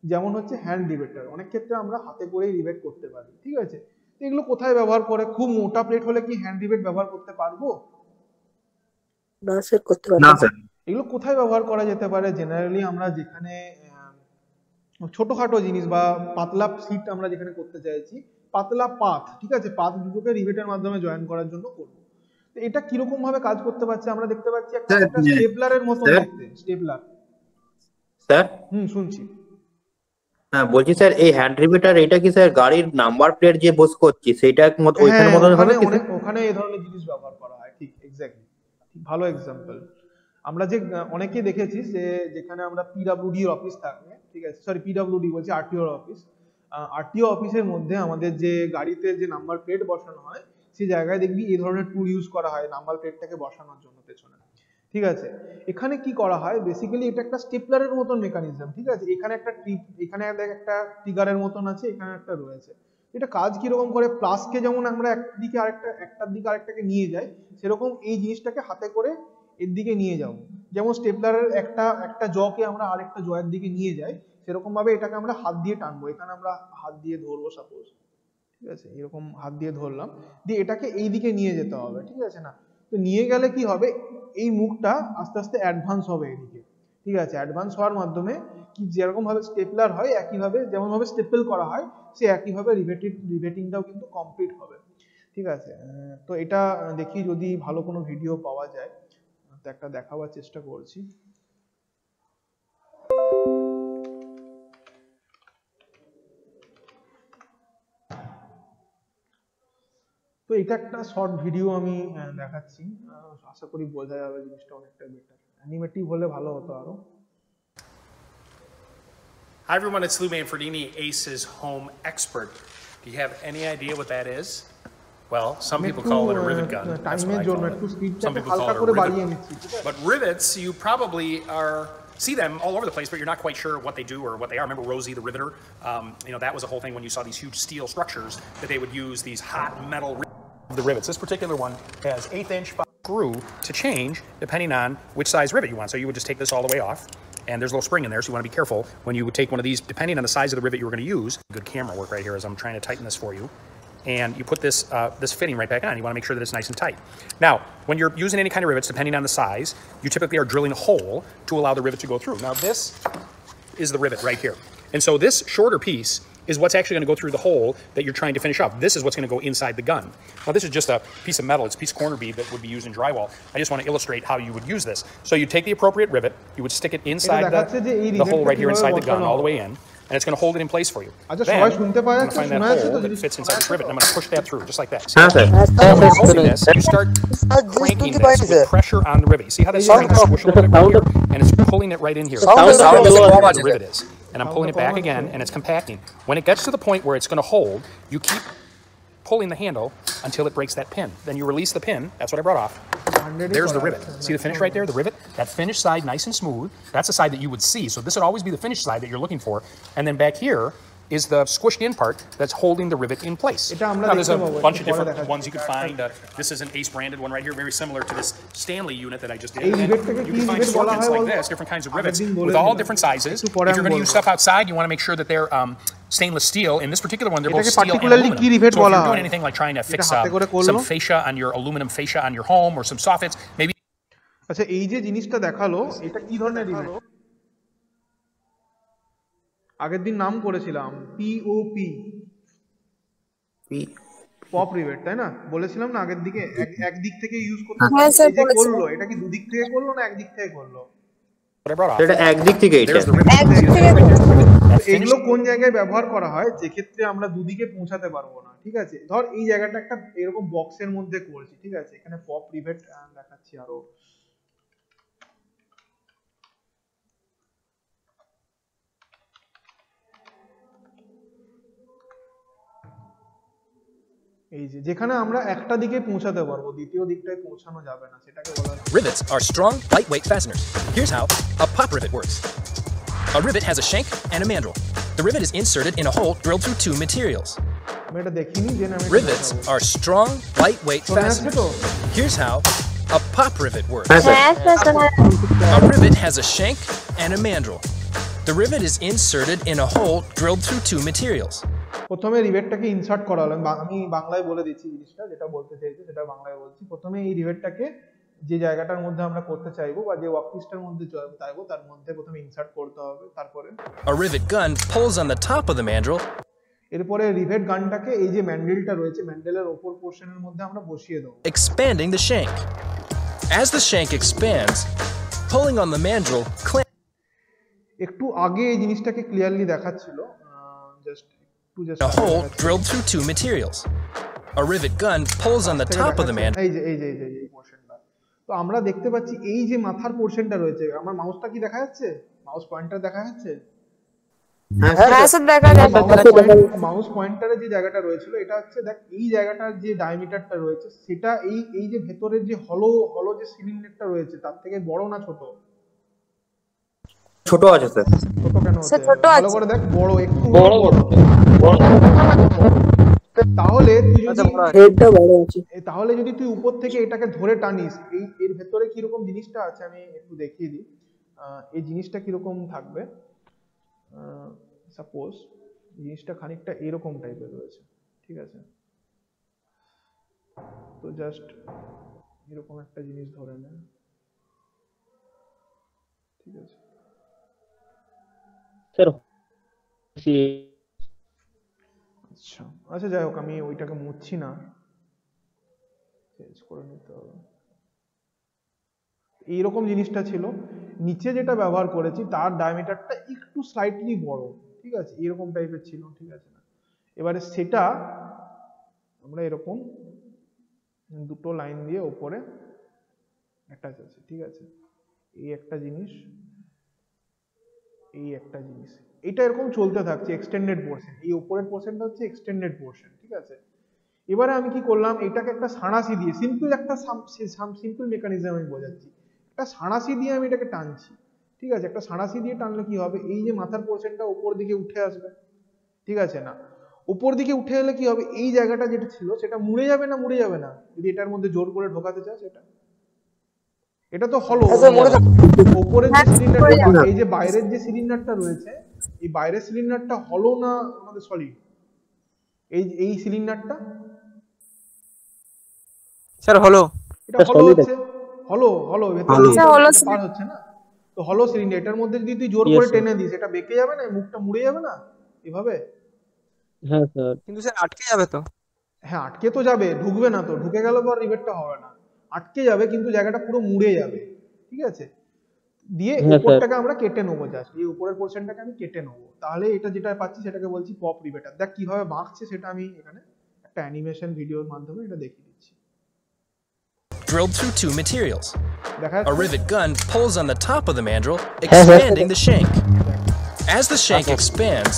যেমন হচ্ছে হ্যান্ড রিভেটার। অনেক ক্ষেত্রে আমরা হাতে করেই রিভেট করতে পারি, ঠিক আছে। তো এগুলো কোথায় ব্যবহার করে? খুব মোটা প্লেট হলে কি হ্যান্ড রিভেট ব্যবহার করতে পারবো? না স্যার, করতে পারবো না না। স্যার। এগুলো কোথায় ব্যবহার করা যেতে পারে? জেনারেলি আমরা যেখানে ছোটখাটো জিনিস বা পাতলা সিট আমরা যেখানে করতে চাইছি, পাতলা পাত, ঠিক আছে, পাত দুটোকে রিভেটের মাধ্যমে জয়েন করার জন্য করবো। তো এটা কিরকম ভাবে কাজ করতে পারছে? আমরা দেখতে পাচ্ছি একটা স্টেপলারের মতো দেখতে, স্টেপলার। স্যার শুনছি। হ্যাঁ বলছি স্যার এই হ্যান্ড রিভেটার এটা কি স্যার গাড়ির নাম্বার প্লেট যে বস করছি সেটা ওইখানে হ্যাঁ, মতন হবে ওখানে কি অনেক ওখানে এই ধরনের জিনিস ব্যবহার করা হয়, ঠিক এক্স্যাক্টলি, ভালো এক্সাম্পল। আমরা যে অনেকেই দেখেছি যে যেখানে আমরা পিডব্লিউডি এর অফিস থাকে, ঠিক আছে, সরি পিডব্লিউডি বলছি, আরটিও অফিস, আরটিও অফিসের মধ্যে আমাদের যে গাড়িতে যে নাম্বার প্লেট বসানো হয় সেই জায়গায় দেখবি এই ধরনের টুল ইউজ করা হয় নাম্বার প্লেটটাকে বসানোর জন্য পেছনে, ঠিক আছে। এখানে কি করা হয়, বেসিক্যালি এটা একটা স্টেপলারের মতন মেকানিজম, ঠিক আছে। এখানে একটা এখানে একটা ট্রিগারের মতন আছে, এখানে একটা রয়েছে। এটা কাজ কিরকম করে, প্লাসকে যেমন আমরা একটার দিকে আরেকটাকে নিয়ে যাই, সেরকম এই জিনিসটাকে হাতে করে এর দিকে নিয়ে যাব। যেমন স্টেপলারের একটা জকে আমরা আরেকটা জয়ের দিকে নিয়ে যাই, সেরকম ভাবে এটাকে আমরা হাত দিয়ে টানবো। এখানে আমরা হাত দিয়ে ধরবো সাপোজ, ঠিক আছে, এরকম হাত দিয়ে ধরলাম, দিয়ে এটাকে এই দিকে নিয়ে যেতে হবে, ঠিক আছে না। তো নিয়ে গেলে কি হবে, এই মুখটা আস্তে আস্তে অ্যাডভান্স হবে এদিকে, ঠিক আছে। অ্যাডভান্স হওয়ার মাধ্যমে কি যেরকম ভাবে স্টেপলার হয় একইভাবে যেমন ভাবে স্টেপল করা হয় সে একইভাবে রিভেটিংটাও কিন্তু কমপ্লিট হবে, ঠিক আছে। তো এটা দেখি যদি ভালো কোনো ভিডিও পাওয়া যায় তো একটা দেখাবার চেষ্টা করছি। তো এটা একটা শর্ট ভিডিও আমি দেখাচ্ছি, আশা করি বোঝা যাবে জিনিসটা অনেকটা বেটার। অ্যানিমেটিভ হলে ভালো হতো আরো। Hi everyone, it's Lou Manfredini, ACE's home expert. Do you have any idea what that is? Well, some people call it a rivet gun. That's what I call it. Some people call it a rivet gun. But rivets, you probably see them all over the place, but you're not quite sure what they do or what they are. Remember Rosie the Riveter? That was a whole thing when you saw these huge steel structures that they would use these hot metal the rivets. This particular one has 1/8 inch screw to change depending on which size rivet you want. So you would just take this all the way off. And there's a little spring in there, so you want to be careful when you would take one of these, depending on the size of the rivet you were going to use. Good camera work right here as I'm trying to tighten this for you. And you put this this fitting right back on. You want to make sure that it's nice and tight. Now, when you're using any kind of rivets, depending on the size, you typically are drilling a hole to allow the rivet to go through. Now, this is the rivet right here. And so this shorter piece is what's actually going to go through the hole that you're trying to finish up. This is what's going to go inside the gun. Now, this is just a piece of metal. It's a piece of corner bead that would be used in drywall. I just want to illustrate how you would use this. So you take the appropriate rivet, you would stick it inside the hole right here inside the gun all the way in, and it's going to hold it in place for you. Then I'm going to find that hole that fits inside this rivet, and I'm going to push that through, just like that. See? Now, when you're holding this, you start cranking this with pressure on the rivet. You see how that's starting to squish a little bit right here? And it's pulling it right in here. That's where the rivet is. And I'm pulling it back again, and it's compacting. When it gets to the point where it's going to hold, you keep pulling the handle until it breaks that pin. Then you release the pin. That's what I brought off. There's the rivet. See the finish right there? The rivet? That finished side, nice and smooth. That's the side that you would see. So this would always be the finished side that you're looking for. And then back here is the squished in part that's holding the rivet in place. Now there's a bunch of different ones you could find. This is an Ace branded one right here, very similar to this Stanley unit that I just did. And then you can find assortments like this, different kinds of rivets with all different sizes. If you're going to use stuff outside, you want to make sure that they're stainless steel. In this particular one, they're both steel and aluminum. So if you're doing anything like trying to fix some fascia on your aluminum fascia on your home or some soffits, maybe. আচ্ছা, এই যে জিনিসটা দেখালো এটা কি ধরনের rivet? আগের দিন নাম করেছিলাম পিওপি, পপ রিভেট, তাই না? বলেছিলাম না আগের দিকে একদিক থেকে ইউজ করতে। হ্যাঁ স্যার বলেছিলেন। করলো এটা কি দুদিক থেকে করলো না একদিক থেকে করলো? এটা একদিক থেকে এটা একদিক থেকে এগুলো কোন জায়গায় ব্যবহার করা হয় যে ক্ষেত্রে আমরা দুদিকে পৌঁছাতে পারবো না, ঠিক আছে? ধর এই জায়গাটা একটা এরকম বক্সের মধ্যে করছি, ঠিক আছে, এখানে পপ রিভেট দেখাচ্ছি আরো। এই যে যেখানে আমরা একটা দিকে পৌঁছাতে পারবো, দ্বিতীয় দিকটায় পৌঁছানো যাবে না, সেটাকে বলা হয়। Rivets are strong, lightweight fasteners. Here's how a pop rivet works. A rivet has a shank and a mandrel. The rivet is inserted in a hole drilled through two materials. আমি এটা দেখিনি যে আমি Rivets are strong, lightweight fasteners. Here's how a pop rivet works. A rivet has a shank and a mandrel. The rivet is inserted in a hole drilled through two materials. প্রথমে রিভেটটাকে insert করা হলো। আমি বাংলায় বলে দিচ্ছি জিনিসটা, যেটা বলতে চাইছি সেটা বাংলায় বলছি। প্রথমে এই রিভেটটাকে যে জায়গাটার মধ্যে আমরা করতে চাইবো বা যে ওয়ার্কপিসটার মধ্যে চাইবো তার মধ্যে প্রথমে ইনসার্ট করতে হবে। তারপরে A rivet gun pulls on the top of the mandrel. এরপরে রিভেট গানটাকে এই যে ম্যান্ডেলটা রয়েছে ম্যান্ডেলের উপর পোরশনের মধ্যে আমরা বসিয়ে দেবো, expanding the shank. As the shank expands, pulling on the mandrel একটু আগে এই জিনিসটাকে ক্লিয়ারলি দেখাচ্ছিল just a hole drilled through two materials. A rivet gun pulls on the top of the man. এই পোরশনটা, তো আমরা দেখতে পাচ্ছি এই যে মাথার পোরশনটা রয়েছে, আমার মাউসটা কি দেখা যাচ্ছে, মাউস পয়েন্টার দেখা যাচ্ছে, হ্যাঁ স্যার দেখা যাচ্ছে। মাউস পয়েন্টারে যে জায়গাটা রয়েছিল এটা হচ্ছে দেখ এই জায়গাটার যে ডায়ামিটারটা রয়েছে সেটা এই যে ভেতরের যে হলো যে সিলিন্ডারটা রয়েছে তার থেকে বড় না ছোট? ছোট আছে স্যার। ছোট কেন স্যার হচ্ছে? ছোট ভালো আছে। করে দেখ, বড়, একটু বড় বড় তাহলে তুই যদি হেডটা বড় আছে। তাহলে যদি তুই উপর থেকে এটাকে ধরে টানিস, এর ভেতরে কিরকম জিনিসটা আছে আমি একটু দেখিয়ে দিই। এই জিনিসটা কিরকম থাকবে, সাপোজ জিনিসটা খানিকটা এরকম টাইপের রয়েছে, ঠিক আছে? তো জাস্ট এরকম একটা জিনিস ধরে নে, ঠিক আছে? স্যার আচ্ছা যাই হোক, আমি ওইটাকে মুছছি না, চেঞ্জ করে নিতে হবে। এইরকম জিনিসটা ছিল, নিচে যেটা ব্যবহার করেছি তার ডায়ামিটারটা একটু স্লাইটলি বড়, ঠিক আছে? এরকম টাইপের ছিল, ঠিক আছে না? এবারে সেটা আমরা এরকম দুটো লাইন দিয়ে ওপরে অ্যাটাচ আছে, ঠিক আছে? এই একটা জিনিস, এই একটা জিনিস, এটা এরকম চলতে থাকছে এক্সটেন্ডেড পোরশন, এই উপরের পোরশনটা হচ্ছে এক্সটেন্ডেড পোরশন, ঠিক আছে? এবারে আমি কি করলাম, এটাকে একটা সাঁড়াশি দিয়ে, সিম্পল একটা সিম্পল মেকানিজম আমি বোঝাচ্ছি, একটা সাঁড়াশি দিয়ে আমি এটাকে টানছি, ঠিক আছে? একটা সাঁড়াশি দিয়ে টানলে কি হবে, এই যে মাথার পোরশনটা উপর দিকে উঠে আসবে, ঠিক আছে না? উপর দিকে উঠে এলে কি হবে, এই জায়গাটা যেটা ছিল সেটা মুড়ে যাবে না, মুড়ে যাবে না যদি এটার মধ্যে জোর করে ঢোকাতে চাস? এটা তো হলো উপরের যে সিলিন্ডারটা, এই যে বাইরের যে সিলিন্ডারটা রয়েছে, এই বাইরের সিলিন্ডারটা হলো না আমাদের সলিড? এই সিলিন্ডারটা স্যার হলো, এটা হলো হচ্ছে, হলো ভেতরে পার হচ্ছে না? তো হলো সিলিন্ডার, এটার মধ্যে যদি তুই জোর করে টেনে দিস এটা বেঁকে যাবে না, মুখটা মুড়ে যাবে না এভাবে? হ্যাঁ স্যার, কিন্তু স্যার আটকে যাবে তো। হ্যাঁ আটকে তো যাবে, ঢুকবে না তো, ঢুকে গেল তো আর রিভেটটা হবে না, আটকে যাবে কিন্তু জায়গাটা পুরো মুড়ে যাবে, ঠিক আছে? দিয়ে উপরটাকে আমরা কেটে নেবো, জাস্ট এই উপরের পোরশনটাকে আমি কেটে নেবো, তাহলে এটা যেটা পাচ্ছি সেটাকে বলছি পপ রিভেটার। দেখ কিভাবে বাঁকছে সেটা আমি এখানে একটা অ্যানিমেশন ভিডিওর মাধ্যমে এটা দেখিয়ে দিচ্ছি। Drilled through two materials. দেখা A যাচ্ছে? rivet gun pulls on the top of the mandrel, expanding the shank. As the shank expands,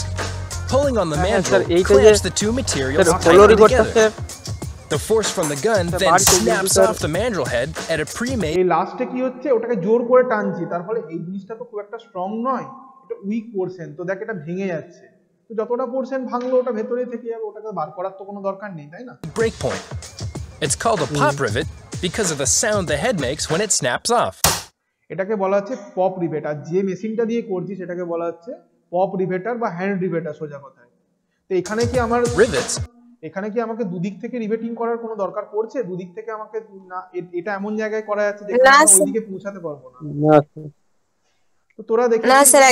pulling on the mandrel clamps the two materials tightly together. The force from the gun then snaps off the mandrel head at a pre-made. এই লাস্টে কি হচ্ছে, ওটাকে জোর করে টানছি, তার ফলে এই জিনিসটা তো খুব একটা স্ট্রং নয়, এটা উইক পোরশন, তো দেখ এটা ভেঙে যাচ্ছে, তো যতটা পোরশন ভাঙলো ওটা ভেতরেই থেকে যাবে, ওটাকে বার করার তো কোনো দরকার নেই, তাই না? breakpoint. It's called a pop rivet because of the sound the head makes when it snaps off. এটাকে বলা হচ্ছে পপ রিভেটার, যে মেশিনটা দিয়ে করছি সেটাকে বলা হচ্ছে পপ রিভেটার বা হ্যান্ড রিভেটার সোজা কথায়। তো এখানে কি আমার Rivets এখানে কি আমাকে দুদিক থেকে রিভেটিং করার কোনো দরকার পড়ছে? দুদিক থেকে আমাকে না, এটা এমন জায়গায় করা যাচ্ছে যেখানে আমি ওইদিকে পৌঁছাতে পারবো না। তো তোরা দেখে না স্যার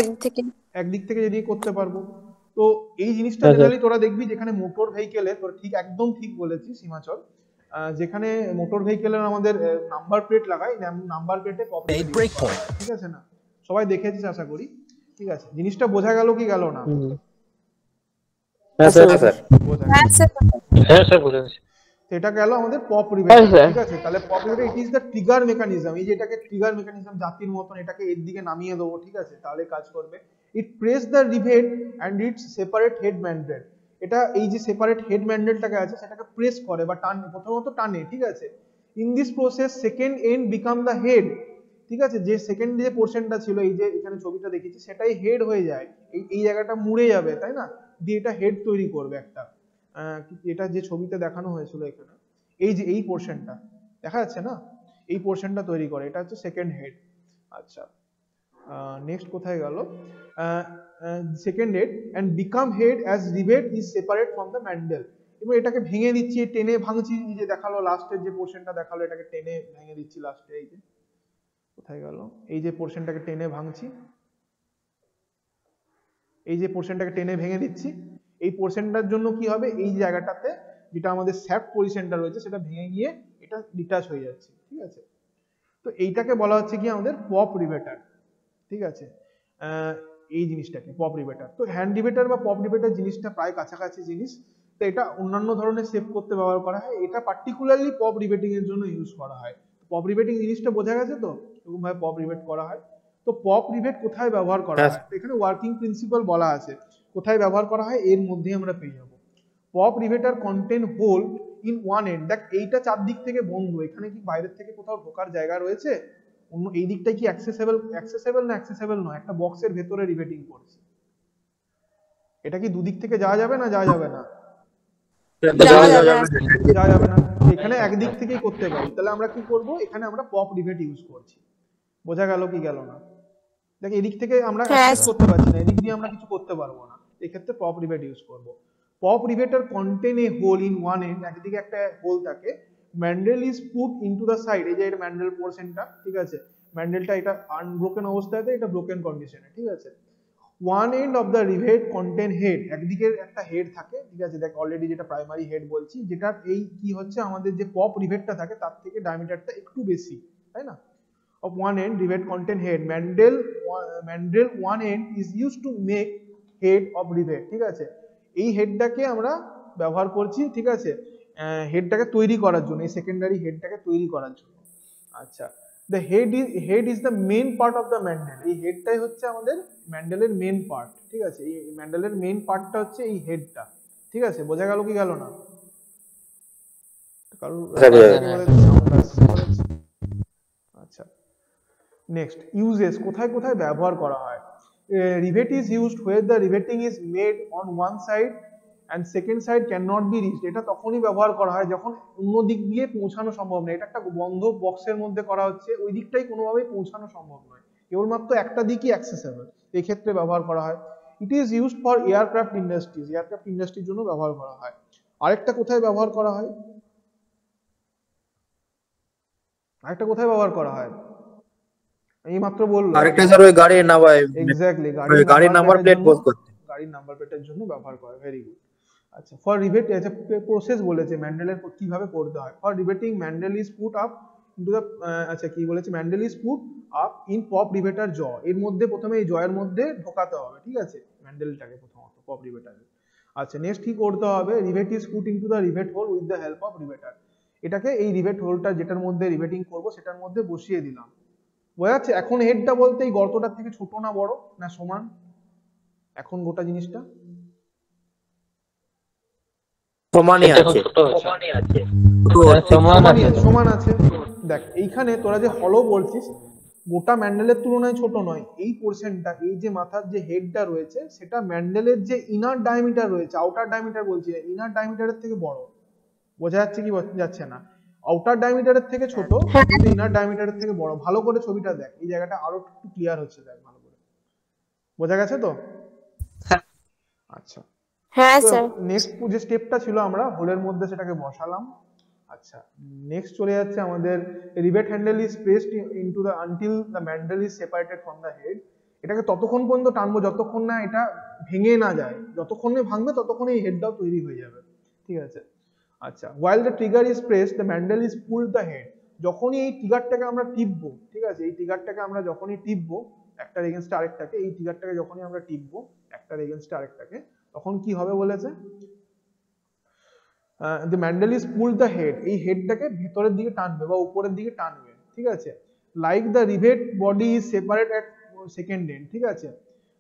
একদিক থেকে যদি করতে পারবো, তো এই জিনিসটা জেনারেলি তোরা দেখবি যেখানে মোটর ভেহিকেলে, তোর ঠিক একদম ঠিক বলেছিস হিমাচল, যেখানে মোটর ভেহিকেলের আমাদের নাম্বার প্লেট লাগাই, নাম্বার প্লেটে পপ breakpoint. ঠিক আছে না? সবাই দেখেছিস আশা করি, ঠিক আছে? জিনিসটা বোঝা গেল কি গেল না? হ্যাঁ স্যার। হ্যাঁ স্যার বুঝেছি। এটা গেল আমাদের পপ রিভেটার, ঠিক আছে? তাহলে pop riveter it is the trigger mechanism, এই যে এটাকে ট্রিগার মেকানিজম জাতির মতন এটাকে এর দিকে নামিয়ে দেবো, ঠিক আছে? তাহলে কাজ করবে। It press the rivet and its separate head mandrel, এটা এই যে সেপারেট হেড ম্যান্ডেলটাকে আছে সেটাকে প্রেস করে বা টান, প্রথমত টানে, ঠিক আছে? In this process second end become the head, ঠিক আছে? যে সেকেন্ড যে পোরশনটা ছিল, এই যে এখানে ছবিটা দেখেছি সেটাই হেড হয়ে যায়, এই জায়গাটা মুড়ে যাবে, তাই না? দিয়ে এটা হেড তৈরি করবে একটা, এটা যে ছবিতে দেখানো হয়েছিল এখানে, এই যে এই পোরশনটা দেখা যাচ্ছে না, এই পোরশনটা তৈরি করে, এটা হচ্ছে সেকেন্ড হেড। আচ্ছা নেক্সট কোথায় গেল, second head and become head as rivet is separate from the Mendel. এবার এটাকে ভেঙে দিচ্ছি, টেনে ভাঙছি, এই যে দেখালো লাস্টের যে পোরশনটা দেখালো এটাকে টেনে ভেঙে দিচ্ছি লাস্টে, এই যে কোথায় গেল, এই যে পোরশনটাকে টেনে ভাঙছি, এই যে পোরশনটাকে টেনে ভেঙে দিচ্ছি, এই পোরশনটার জন্য কি হবে, এই জায়গাটাতে যেটা আমাদের শ্যাফট পজিশনটা রয়েছে সেটা ভেঙে গিয়ে এটা ডিটাচ হয়ে যাচ্ছে, ঠিক আছে? তো এইটাকে বলা হচ্ছে কি আমাদের পপ রিভেটার, ঠিক আছে? এই জিনিসটাকে পপ রিভেটার। তো হ্যান্ড রিভেটার বা পপ রিভেটার জিনিসটা প্রায় কাছাকাছি জিনিস। তো এটা অন্যান্য ধরনের শেপ করতে ব্যবহার করা হয়, এটা পার্টিকুলারলি পপ রিভেটিং এর জন্য ইউজ করা হয়। পপ রিভেটিং জিনিসটা বোঝা গেছে তো, এরকম ভাবে পপ রিভেট করা হয়। তো পপ রিভেট কোথায় ব্যবহার করা হয়, এখানে ওয়ার্কিং প্রিন্সিপাল বলা আছে, কোথায় ব্যবহার করা হয় এর মধ্যেই আমরা পেয়ে যাবো। Pop riveter contain hole in one end, দেখ এইটা চারদিক থেকে বন্ধ, এখানে কি বাইরের থেকে কোথাও ঢোকার জায়গা রয়েছে? অন্য এই দিকটাই কি অ্যাক্সেসেবল না অ্যাক্সেসেবল নয়? একটা বক্সের ভেতরে রিভেটিং করছি, এটা কি দুদিক থেকে যাওয়া যাবে না যাওয়া যাবে না? যাওয়া যাবে না, এখানে একদিক থেকেই করতে পারি। তাহলে আমরা কি করব, এখানে আমরা পপ রিভেট ইউজ করছি। বোঝা গেল কি গেল না? দেখ এদিক থেকে আমরা অ্যাক্সেস করতে পারছি না, এদিক দিয়ে আমরা কিছু করতে পারবো না, এক্ষেত্রে পপ রিভেট ইউজ করব। Pop riveter contain a hole in one end, একদিকে একটা হোল থাকে, mandrel is put into the side, এই যে এটা ম্যান্ডেল পোরশনটা, ঠিক আছে, ম্যান্ডেলটা এটা আনব্রোকেন অবস্থায়, এটা ব্রোকেন কন্ডিশনে, ঠিক আছে। One end of the rivet contain head, একদিকে একটা হেড থাকে, ঠিক আছে, দেখ অলরেডি যেটা প্রাইমারি হেড বলছি, যেটা এই কি হচ্ছে আমাদের যে পপ রিভেটটা থাকে তার থেকে ডায়ামিটারটা একটু বেশি, তাই না? Of one end rivet contain head, mandrel one end is used to make head of rivet, ঠিক আছে। এই হেডটাকে আমরা ব্যবহার করছি, ঠিক আছে, হেডটাকে তৈরি করার জন্য, এই সেকেন্ডারি হেডটাকে তৈরি করার জন্য। আচ্ছা, the head is the main part of the mandel, এই হেডটাই হচ্ছে আমাদের ম্যান্ডেলের মেন পার্ট, ঠিক আছে, এই ম্যান্ডেলের মেন পার্টটা হচ্ছে এই হেডটা, ঠিক আছে। বোঝা গেল কি গেল না? আচ্ছা, নেক্সট ইউজেস, কোথায় কোথায় ব্যবহার করা হয়। Rivet is used where the riveting is made on one side and second side cannot be reached, এটা তখনই ব্যবহার করা হয় যখন অন্য দিক দিয়ে পৌঁছানো সম্ভব নয়, এটা একটা বন্ধ বক্সের মধ্যে করা হচ্ছে, ওই দিকটাই কোনোভাবেই পৌঁছানো সম্ভব নয়, কেবলমাত্র একটা দিকই অ্যাক্সেসেবল, এই ক্ষেত্রে ব্যবহার করা হয়। It is used for aircraft industries, aircraft ইন্ডাস্ট্রির জন্য ব্যবহার করা হয়। আরেকটা কোথায় ব্যবহার করা হয়, আরেকটা কোথায় ব্যবহার করা হয়, এই মাত্র বললাম, আরেকটা স্যার ওই গাড়ির নাম্বার, এক্স্যাক্টলি গাড়ির নাম্বার প্লেট পোস্ট করতে, গাড়ির নাম্বার প্লেটের জন্য ব্যবহার করে। Very good. আচ্ছা, ফর রিভেট, আচ্ছা প্রসেস বলেছে ম্যান্ডেলের কিভাবে করতে হয়। For riveting mandrel is put up into the, আচ্ছা কি বলেছে, mandrel is put up in pop riveter jaw, এর মধ্যে প্রথমে এই জয়ের মধ্যে ঢোকাতে হবে, ঠিক আছে, ম্যান্ডেলটাকে প্রথমত পপ রিভেটারে। আচ্ছা, নেক্সট কি করতে হবে, rivet is put into the rivet hole with the help of riveter, এটাকে এই রিভেট হোলটা যেটার মধ্যে রিভেটিং করব সেটার মধ্যে বসিয়ে দিলাম। বোঝা যাচ্ছে? এখন হেডটা বলতে এই গর্তটার থেকে ছোট না বড় না সমান, এখন গোটা জিনিসটা সমানই আছে, সমান আছে। দেখ এইখানে তোরা যে হলো বলছিস, গোটা ম্যান্ডেলের তুলনায় ছোট নয়, এই পোরশনটা, এই যে মাথার যে হেডটা রয়েছে সেটা ম্যান্ডেলের যে ইনার ডায়ামিটার রয়েছে, আউটার ডায়ামিটার বলছি না, ইনার ডায়ামিটারের থেকে বড়। বোঝা যাচ্ছে কি যাচ্ছে না? আউটার ডায়ামিটারের থেকে ছোট কিন্তু ইনার ডায়ামিটারের থেকে বড়। ভালো করে ছবিটা দেখ, এই জায়গাটা আরো একটু ক্লিয়ার হচ্ছে, দেখ ভালো করে। বোঝা গেছে তো? আচ্ছা, হ্যাঁ স্যার। নেক্সট যে স্টেপটা ছিল আমরা হোলের মধ্যে সেটাকে বসালাম। আচ্ছা, নেক্সট চলে যাচ্ছে আমাদের rivet handle is placed into the until the Mendel is separated from the head, এটাকে ততক্ষণ পর্যন্ত টানবো যতক্ষণ না এটা ভেঙে না যায়, যতক্ষণে ভাঙবে ততক্ষণ এই হেডটাও তৈরি হয়ে যাবে, ঠিক আছে। আচ্ছা, while the trigger is pressed the mandel is pulled the head, যখনই এই ট্রিগারটাকে আমরা টিপবো, ঠিক আছে, এই ট্রিগারটাকে আমরা যখনই টিপবো একটার এগেইনস্টে আরেকটাকে, এই ট্রিগারটাকে যখনই আমরা টিপবো একটার এগেইনস্টে আরেকটাকে, তখন কি হবে বলেছে, the mandel is pulled the head, এই হেডটাকে ভেতরের দিকে টানবে বা উপরের দিকে টানবে, ঠিক আছে। like the rivet body is separate at second end, ঠিক আছে।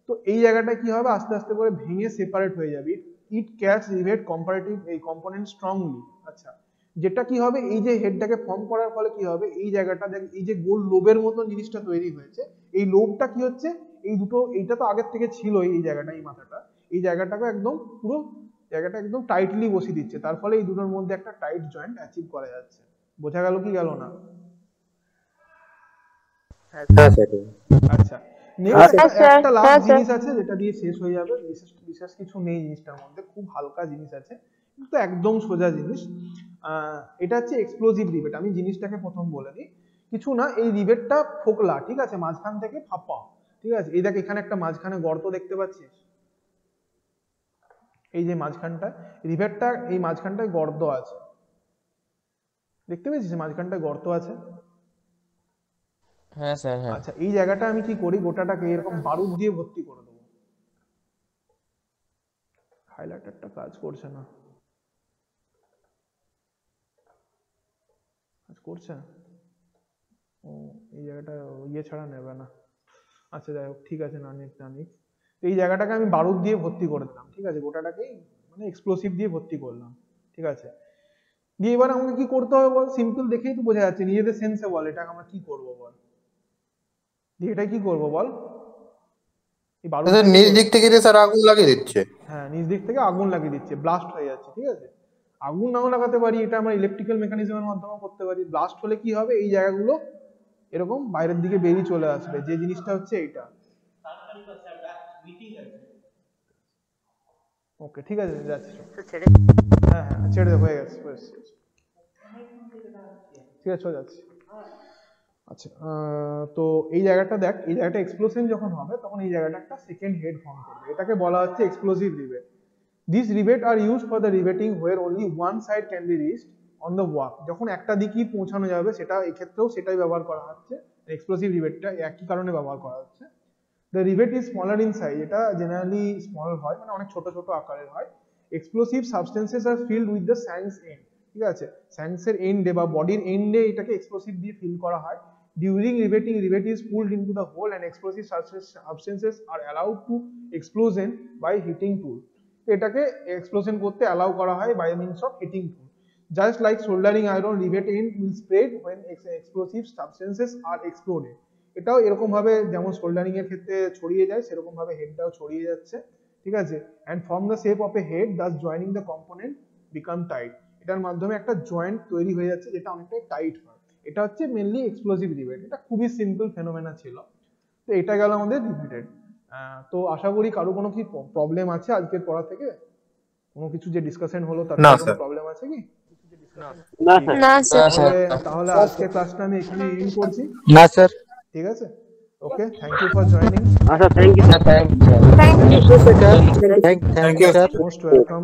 তো এই জায়গাটা কি হবে, আস্তে আস্তে করে ভেঙে সেপারেট হয়ে যাবে। ইট ক্যাচ রিভেট কম্পারেটিভ এই কম্পোনেন্ট স্ট্রংলি। আচ্ছা, যেটা কি হবে, এই যে হেডটাকে ফর্ম করার ফলে কি হবে, এই জায়গাটা দেখ, এই যে গোল লোবের মতন জিনিসটা তৈরি হয়েছে, এই লোবটা কি হচ্ছে, এই দুটো, এইটা তো আগের থেকে ছিল, এই জায়গাটা, এই মাথাটা, এই জায়গাটাকে একদম পুরো জায়গাটা একদম টাইটলি বসিয়ে দিচ্ছে, তার ফলে এই দুটোর মধ্যে একটা টাইট জয়েন্ট অ্যাচিভ করা যাচ্ছে। বোঝা গেল কি গেল না? আচ্ছা, একটা লাস্ট জিনিস আছে যেটা দিয়ে শেষ হয়ে যাবে, বিশেষ কিছু নেই জিনিসটার মধ্যে, খুব হালকা জিনিস আছে কিন্তু একদম সোজা জিনিস। এটা হচ্ছে এক্সপ্লোজিভ রিভেট। আমি জিনিসটাকে প্রথম বলে দিই, কিছু না, এই রিভেটটা ফোকলা, ঠিক আছে, মাঝখান থেকে ফাঁপা, ঠিক আছে। এই দেখ এখানে একটা মাঝখানে গর্ত দেখতে পাচ্ছিস, এই যে মাঝখানটা রিভেটটা, এই মাঝখানটায় গর্ত আছে, দেখতে পেয়েছিস মাঝখানটায় গর্ত আছে? হ্যাঁ স্যার, হ্যাঁ। আচ্ছা, এই জায়গাটা আমি কি করি, গোটাটাকে এরকম বারুদ দিয়ে ভর্তি করে দেবো, হাইলাইটারটা কাজ করছে না, কাজ করছে। ও এই জায়গাটা ইয়ে ছাড়া নেবে না। আচ্ছা যাই হোক, ঠিক আছে, না নিক। এই জায়গাটাকে আমি বারুদ দিয়ে ভর্তি করে দিলাম, ঠিক আছে, গোটাটাকেই মানে এক্সপ্লোসিভ দিয়ে ভর্তি করলাম, ঠিক আছে। দিয়ে এবার আমাকে কি করতে হবে বল, সিম্পল দেখেই তো বোঝা যাচ্ছে, নিজেদের সেন্সে বল এটাকে আমরা কি করব বল, এটা কি করব বল। এই বারুদ নিচ দিক থেকে স্যার আগুন লাগিয়ে দিচ্ছে। হ্যাঁ, নিচ দিক থেকে আগুন লাগিয়ে দিচ্ছে, ব্লাস্ট হয়ে যাচ্ছে, ঠিক আছে। আগুন নাও লাগাতে পারি, এটা আমরা ইলেকট্রিক্যাল মেকানিজমের মাধ্যমে করতে পারি। ব্লাস্ট হলে কি হবে, এই জায়গাগুলো এরকম বাইরের দিকে বেরিয়ে চলে আসবে, যে জিনিসটা হচ্ছে এইটা। ওকে, ঠিক আছে, যাচ্ছি। হ্যাঁ হ্যাঁ, ছেড়ে দে, হয়ে গেছে, ঠিক আছে, চলে যাচ্ছি। আচ্ছা, তো এই জায়গাটা দেখ, এই জায়গাটা এক্সপ্লোশন যখন হবে তখন এই জায়গাটা একটা সেকেন্ড হেড ফর্ম করবে, এটাকে বলা হচ্ছে explosive rivet. This rivet are use for the riveting where only one side can be reached on the work. যখন একটা দিকেই পৌঁছানো যাবে, সেটা এই ক্ষেত্রেও সেটাই ব্যবহার করা হচ্ছে, এক্সপ্লোসিভ রিভেটটা একই কারণে ব্যবহার করা হচ্ছে। The rivet is smaller in size, এটা জেনারেলি স্মল হয়, মানে অনেক ছোট ছোট আকারের হয়। Explosive substances are filled with the shanks end, ঠিক আছে, স্যাংসের এন্ডে বা বডির এন্ডে এটাকে এক্সপ্লোসিভ দিয়ে ফিল করা হয়। During riveting, rivet is pulled into the hole and explosive substances are allowed to explosion by heating tool. এটাকে এক্সপ্লোশন করতে অ্যালাউ করা হয় by means of heating tool. Just like soldering iron, rivet end will spread when explosive substances are exploded. এটাও এরকম ভাবে যেমন soldering এর ক্ষেত্রে ছড়িয়ে যায়, সেরকম ভাবে হেডটাও ছড়িয়ে যাচ্ছে, ঠিক আছে। and form the shape of a head, thus joining the component become tight. এটার মাধ্যমে একটা জয়েন্ট তৈরি হয়ে যাচ্ছে, যেটা অনেকটাই টাইট হয়। এটা হচ্ছে মেনলি এক্সপ্লোসিভ রিভেট, এটা খুবই সিম্পল ফেনোমেনা ছিল। তো এটা গেল আমাদের রিভেটেড। তো আশা করি কারো কোনো কি প্রবলেম আছে আজকের পড়া থেকে, কোনো কিছু যে ডিসকাশন হলো তার কোনো প্রবলেম আছে কি? না স্যার। তাহলে আজকের ক্লাসটা আমি এখানে এন্ড করছি। না স্যার। ঠিক আছে, okay, thank you for joining. আচ্ছা, thank you sir. Thank you sir. Thank you sir. Most welcome.